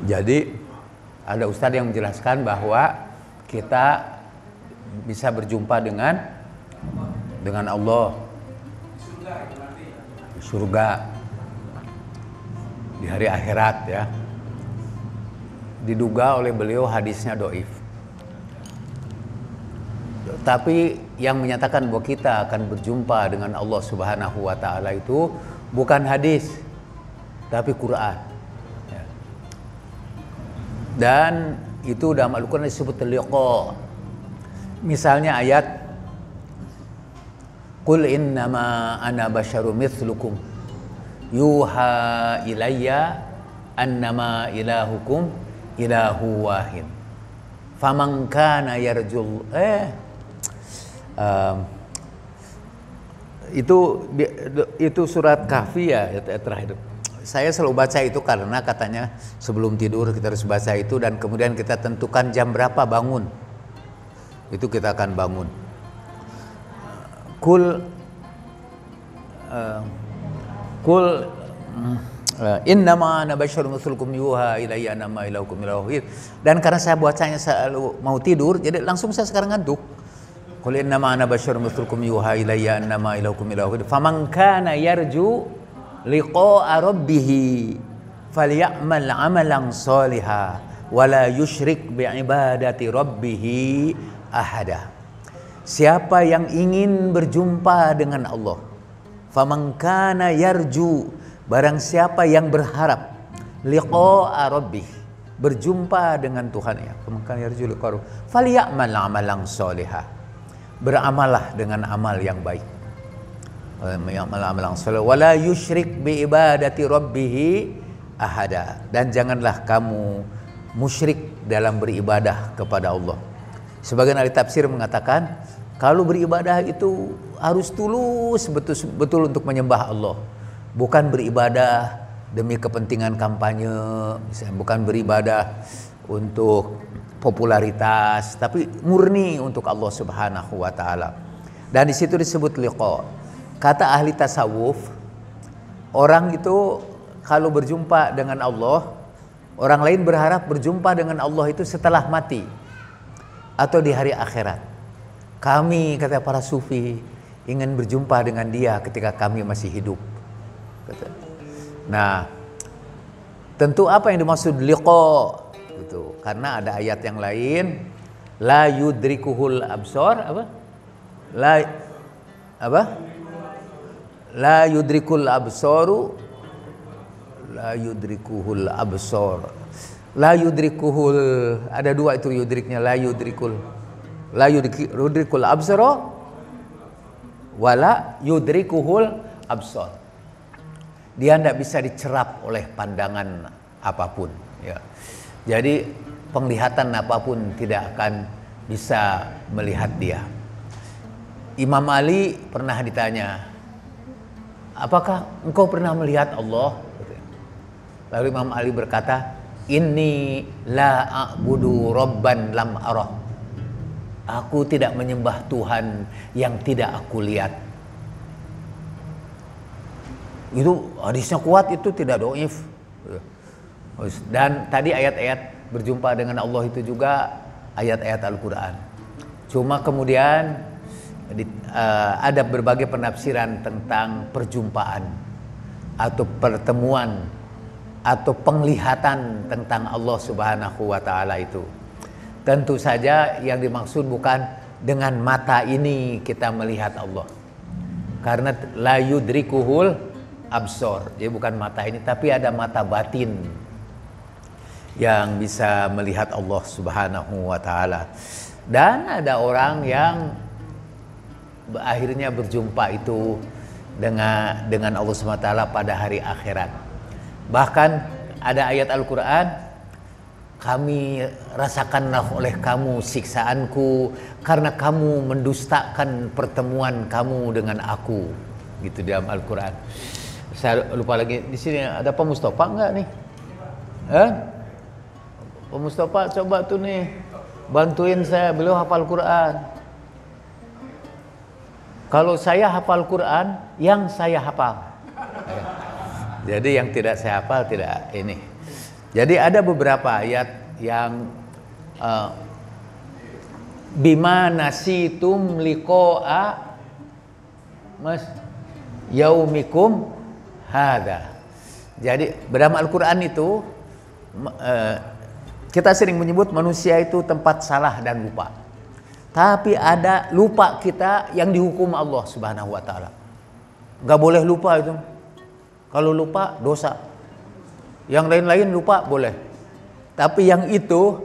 Jadi ada ustadz yang menjelaskan bahwa kita bisa berjumpa dengan Allah di surga di hari akhirat, ya. Diduga oleh beliau hadisnya dhaif. Tapi yang menyatakan bahwa kita akan berjumpa dengan Allah Subhanahu wa taala itu bukan hadis, tapi Quran. Dan itu dalam Al-Quran disebut liqa. Misalnya ayat Qul innama ana basyarum mithlukum yuha ilayya annama ilahukum ilahu wahid. Faman kana yarjul itu surat Kahfi ya terakhir. Saya selalu baca itu karena katanya sebelum tidur kita harus baca itu, dan kemudian kita tentukan jam berapa bangun. Itu kita akan bangun. Kul innama ana basyarun mithlukum yuha ilayya annama ilahukum ilahu wahid. Dan karena saya bacanya selalu mau tidur, jadi langsung saya sekarang ngantuk. Qul innama ana basyarun mithlukum yuha ilayya annama ilahukum ilahu wahid. Faman kana yarju liqa'a rabbih falyamal 'amalan shalihan wala yusyrik bi'ibadati rabbih ahada. Siapa yang ingin berjumpa dengan Allah, faman kana yarju, barang siapa yang berharap, liqa'a rabbih, berjumpa dengan Tuhannya, faman kana yarju liqa'a falyamal 'amalan shalihan, beramallah dengan amal yang baik. Wala yusyrik bi ibadati rabbih ahada, dan janganlah kamu musyrik dalam beribadah kepada Allah. Sebagian ahli tafsir mengatakan kalau beribadah itu harus tulus betul-betul untuk menyembah Allah, bukan beribadah demi kepentingan kampanye, misalnya bukan beribadah untuk popularitas, tapi murni untuk Allah Subhanahu wa taala. Dan di situ disebut liqa. Kata ahli tasawuf, orang itu kalau berjumpa dengan Allah, orang lain berharap berjumpa dengan Allah itu setelah mati atau di hari akhirat. Kami, kata para sufi, ingin berjumpa dengan dia ketika kami masih hidup. Nah, tentu apa yang dimaksud liqa itu? Karena ada ayat yang lain, la yudrikuhul absar, la yudrikuhul absar, ada dua itu yudriknya, la yudrikul absara wala yudrikuhul absar. Dia tidak bisa dicerap oleh pandangan apapun, ya. Jadi penglihatan apapun tidak akan bisa melihat dia. Imam Ali pernah ditanya, apakah engkau pernah melihat Allah? Lalu Imam Ali berkata, inni la a'budu rabban lam arah. Aku tidak menyembah Tuhan yang tidak aku lihat. Itu hadisnya kuat, itu tidak dhaif. Dan tadi ayat-ayat berjumpa dengan Allah itu juga ayat-ayat Al-Quran. Cuma kemudian ada berbagai penafsiran tentang perjumpaan atau pertemuan atau penglihatan tentang Allah Subhanahu wa Ta'ala itu. Tentu saja yang dimaksud bukan dengan mata ini kita melihat Allah, karena la yudrikuhul absor, jadi bukan mata ini, tapi ada mata batin yang bisa melihat Allah Subhanahu wa Ta'ala. Dan ada orang yang akhirnya berjumpa itu dengan Allah Subhanahu wa Ta'ala pada hari akhirat. Bahkan ada ayat Al-Quran, kami rasakanlah oleh kamu siksaanku karena kamu mendustakan pertemuan kamu dengan aku, gitu dalam Al-Quran. Saya lupa lagi, di sini ada Pak Mustafa enggak nih? Pak Mustafa coba tuh nih bantuin saya, beliau hafal Quran. Kalau saya hafal Quran, yang saya hafal. Jadi yang tidak saya hafal tidak ini. Jadi ada beberapa ayat yang bima nasitum liqa'a yaumikum hada. Jadi dalam Al-Quran itu kita sering menyebut manusia itu tempat salah dan lupa. Tapi ada lupa kita yang dihukum Allah Subhanahu wa Ta'ala. Gak boleh lupa itu. Kalau lupa dosa. Yang lain-lain lupa boleh. Tapi yang itu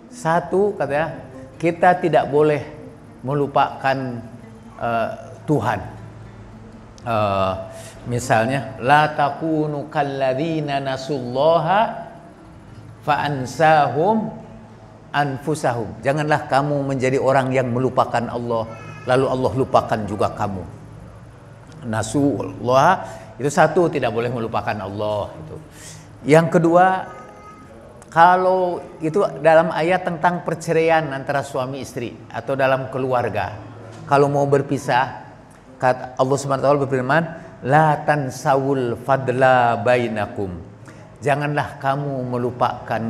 satu, katanya kita tidak boleh melupakan Tuhan. Misalnya la takunu kalladzina nasullaha fa'ansahum anfusahum. Janganlah kamu menjadi orang yang melupakan Allah lalu Allah lupakan juga kamu. Nasullah itu satu, tidak boleh melupakan Allah itu. Yang kedua, kalau itu dalam ayat tentang perceraian antara suami istri atau dalam keluarga, kalau mau berpisah, kata Allah Subhanahu wa Ta'ala berfirman, la tansawul fadla bainakum. Janganlah kamu melupakan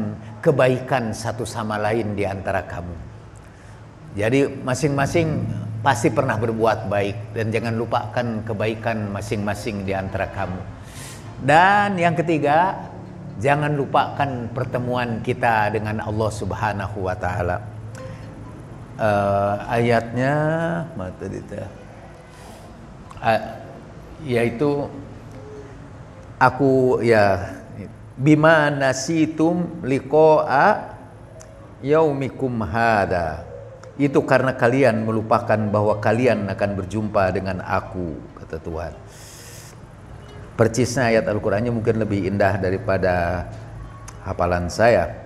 kebaikan satu sama lain di antara kamu. Jadi masing-masing pasti pernah berbuat baik, dan jangan lupakan kebaikan masing-masing di antara kamu. Dan yang ketiga, jangan lupakan pertemuan kita dengan Allah Subhanahu wa Ta'ala. Ayatnya yaitu aku bima nasitum liqa'a yaumikum hada. Itu karena kalian melupakan bahwa kalian akan berjumpa dengan aku, kata Tuhan. Percisnya ayat Al-Qurannya mungkin lebih indah daripada hafalan saya.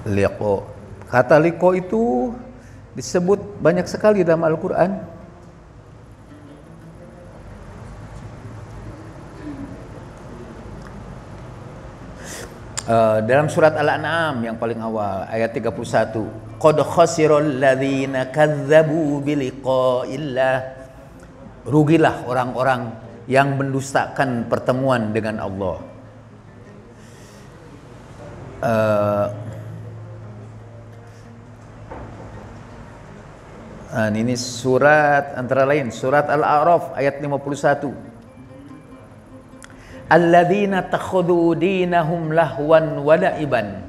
Liqo, kata liqo itu disebut banyak sekali dalam Al-Quran. Dalam surat Al-An'am yang paling awal ayat 31, qad khasiral ladzina kadzdzabu biliqa'illah. Rugilah orang-orang yang mendustakan pertemuan dengan Allah. Ini surat antara lain surat Al-A'raf ayat 51. Alladzina takhudhu dinahum lahwan wa la'iban.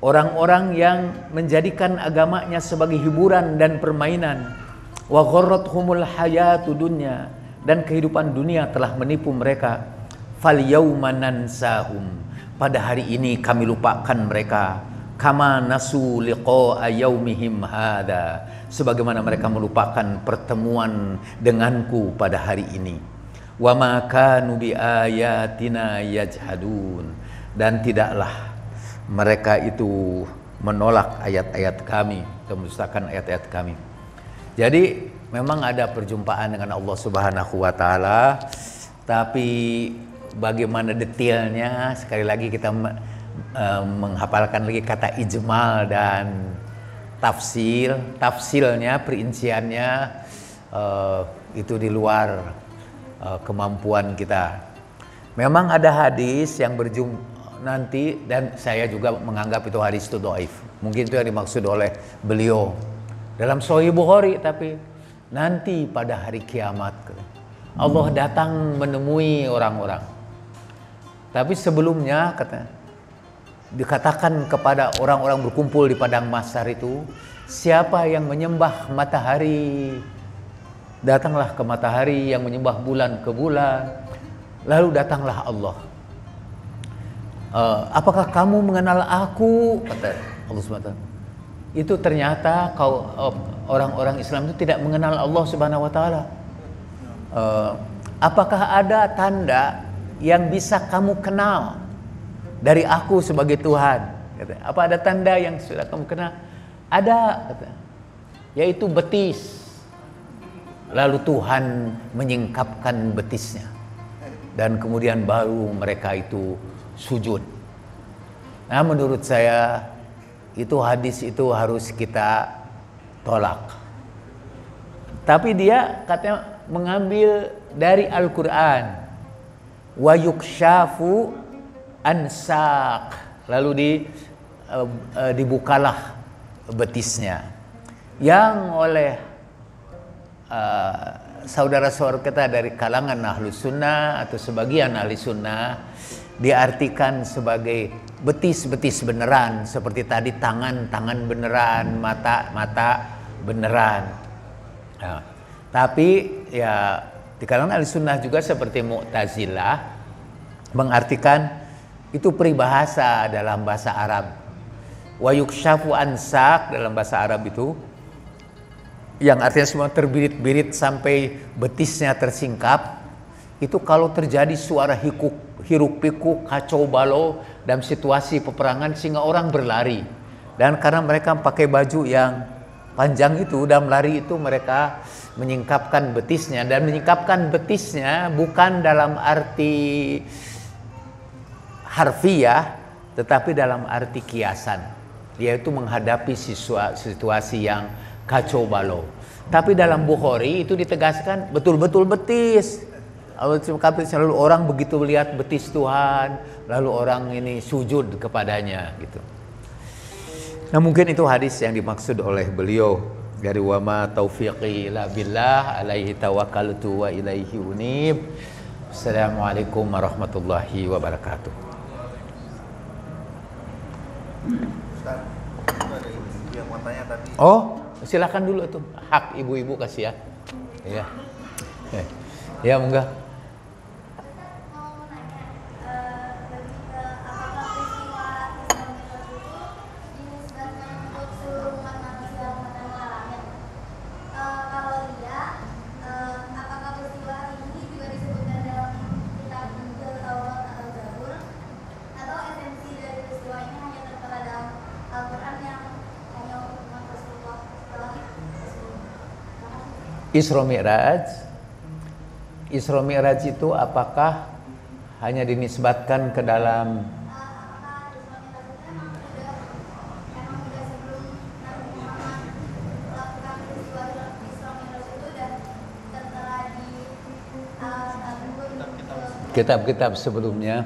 Orang-orang yang menjadikan agamanya sebagai hiburan dan permainan. Wa gharrathumul hayatu dunya, dan kehidupan dunia telah menipu mereka. Fal yauma nansahum, pada hari ini kami lupakan mereka. Kama nasu liqa'a yaumihim hada, sebagaimana mereka melupakan pertemuan denganku pada hari ini. Wa ma kanu bi ayatina yajhadun, dan tidaklah mereka itu menolak ayat-ayat kami, mendustakan ayat-ayat kami. Jadi memang ada perjumpaan dengan Allah Subhanahu wa Ta'ala, Tapi bagaimana detailnya, sekali lagi kita menghafalkan lagi kata ijmal dan tafsil. Tafsilnya, perinciannya itu di luar kemampuan kita. Memang ada hadis yang nanti, dan saya juga menganggap itu hadis itu dhaif. Mungkin itu yang dimaksud oleh beliau dalam Sahih Bukhari, tapi nanti pada hari kiamat Allah datang menemui orang-orang. Tapi sebelumnya dikatakan kepada orang-orang berkumpul di padang mahsyar itu, siapa yang menyembah matahari, datanglah ke matahari, yang menyembah bulan ke bulan, lalu datanglah Allah. Apakah kamu mengenal aku? Kata Allah SWT. Itu ternyata orang-orang Islam itu tidak mengenal Allah Subhanahu Wa Taala. Apakah ada tanda yang bisa kamu kenal dari aku sebagai Tuhan? Kata, apa ada tanda yang sudah kamu kenal? Ada, kata, yaitu betis. Lalu Tuhan menyingkapkan betisnya, dan kemudian baru mereka itu sujud. Nah, menurut saya itu hadis itu harus kita tolak. Tapi dia katanya mengambil dari Al-Quran, wa yukshafu ansaq, lalu dibukalah betisnya, yang oleh saudara-saudara kita dari kalangan Ahlus Sunnah atau sebagian Ahli Sunnah diartikan sebagai betis-betis beneran, seperti tadi tangan beneran, mata beneran. Nah, tapi ya di kalangan Ahli Sunnah juga seperti Mu'tazilah mengartikan itu peribahasa dalam bahasa Arab. Wa yukshafu ansaq dalam bahasa Arab itu yang artinya semua terbirit-birit sampai betisnya tersingkap. Itu kalau terjadi suara hiruk-pikuk, kacau balau dalam situasi peperangan sehingga orang berlari. Dan karena mereka pakai baju yang panjang itu, dalam lari itu mereka menyingkapkan betisnya. Dan menyingkapkan betisnya bukan dalam arti harfiah, tetapi dalam arti kiasan, yaitu menghadapi situasi yang kacau balau. Tapi dalam Bukhari itu ditegaskan betul-betul betis. Lalu orang begitu melihat betis Tuhan, lalu orang ini sujud kepadanya gitu. Nah, mungkin itu hadis yang dimaksud oleh beliau dari wa ma taufiqi illa billah alaihi tawakkaltu wa ilaihi unib. Assalamualaikum warahmatullahi wabarakatuh. Ustaz, ada ibu yang mau tanya tadi. Oh, silakan dulu tuh, hak ibu-ibu kasih ya. Iya. Ya, enggak. Isra Mi'raj. Isra Mi'raj itu apakah hanya dinisbatkan ke dalam kitab-kitab sebelumnya?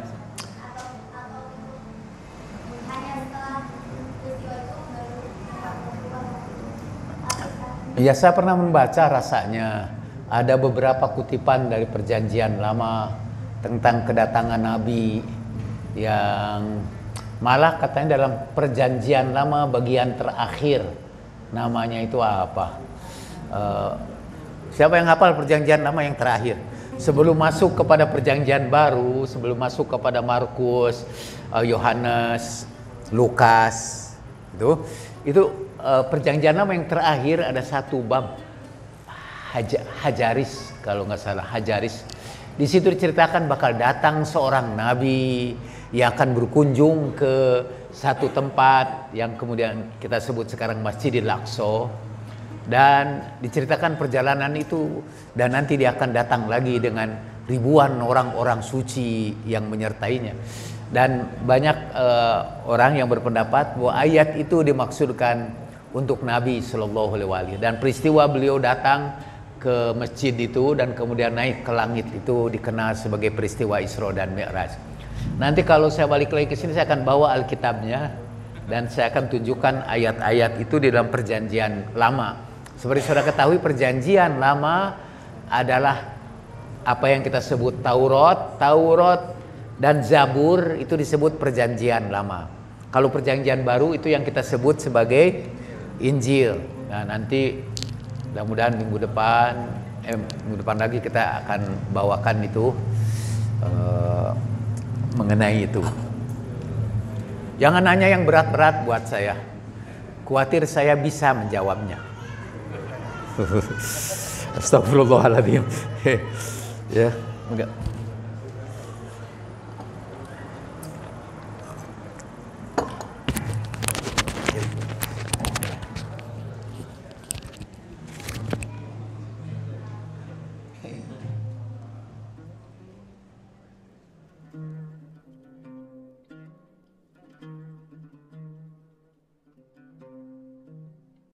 Ya, saya pernah membaca, rasanya ada beberapa kutipan dari Perjanjian Lama tentang kedatangan Nabi, yang malah katanya dalam Perjanjian Lama bagian terakhir, namanya itu apa? Siapa yang hafal Perjanjian Lama yang terakhir? Sebelum masuk kepada Perjanjian Baru, sebelum masuk kepada Markus, Yohanes, Lukas, itu Perjanjian Lama yang terakhir ada satu bab Hajaris, kalau nggak salah Hajaris. Di situ diceritakan bakal datang seorang nabi yang akan berkunjung ke satu tempat yang kemudian kita sebut sekarang Masjidil Aqsa, dan diceritakan perjalanan itu, dan nanti dia akan datang lagi dengan ribuan orang-orang suci yang menyertainya. Dan banyak orang yang berpendapat bahwa ayat itu dimaksudkan untuk Nabi Shallallahu Alaihi Wasallam, dan peristiwa beliau datang ke masjid itu dan kemudian naik ke langit itu dikenal sebagai peristiwa Isra dan Mi'raj. Nanti kalau saya balik lagi ke sini, saya akan bawa Alkitabnya dan saya akan tunjukkan ayat-ayat itu di dalam Perjanjian Lama. Seperti saudara ketahui, Perjanjian Lama adalah apa yang kita sebut Taurat dan Zabur, itu disebut Perjanjian Lama. Kalau Perjanjian Baru itu yang kita sebut sebagai Injil. Nah, nanti mudah-mudahan minggu depan lagi kita akan bawakan itu mengenai itu. Jangan nanya yang berat-berat buat saya. Khawatir saya bisa menjawabnya. Astagfirullahaladzim. Ya, enggak.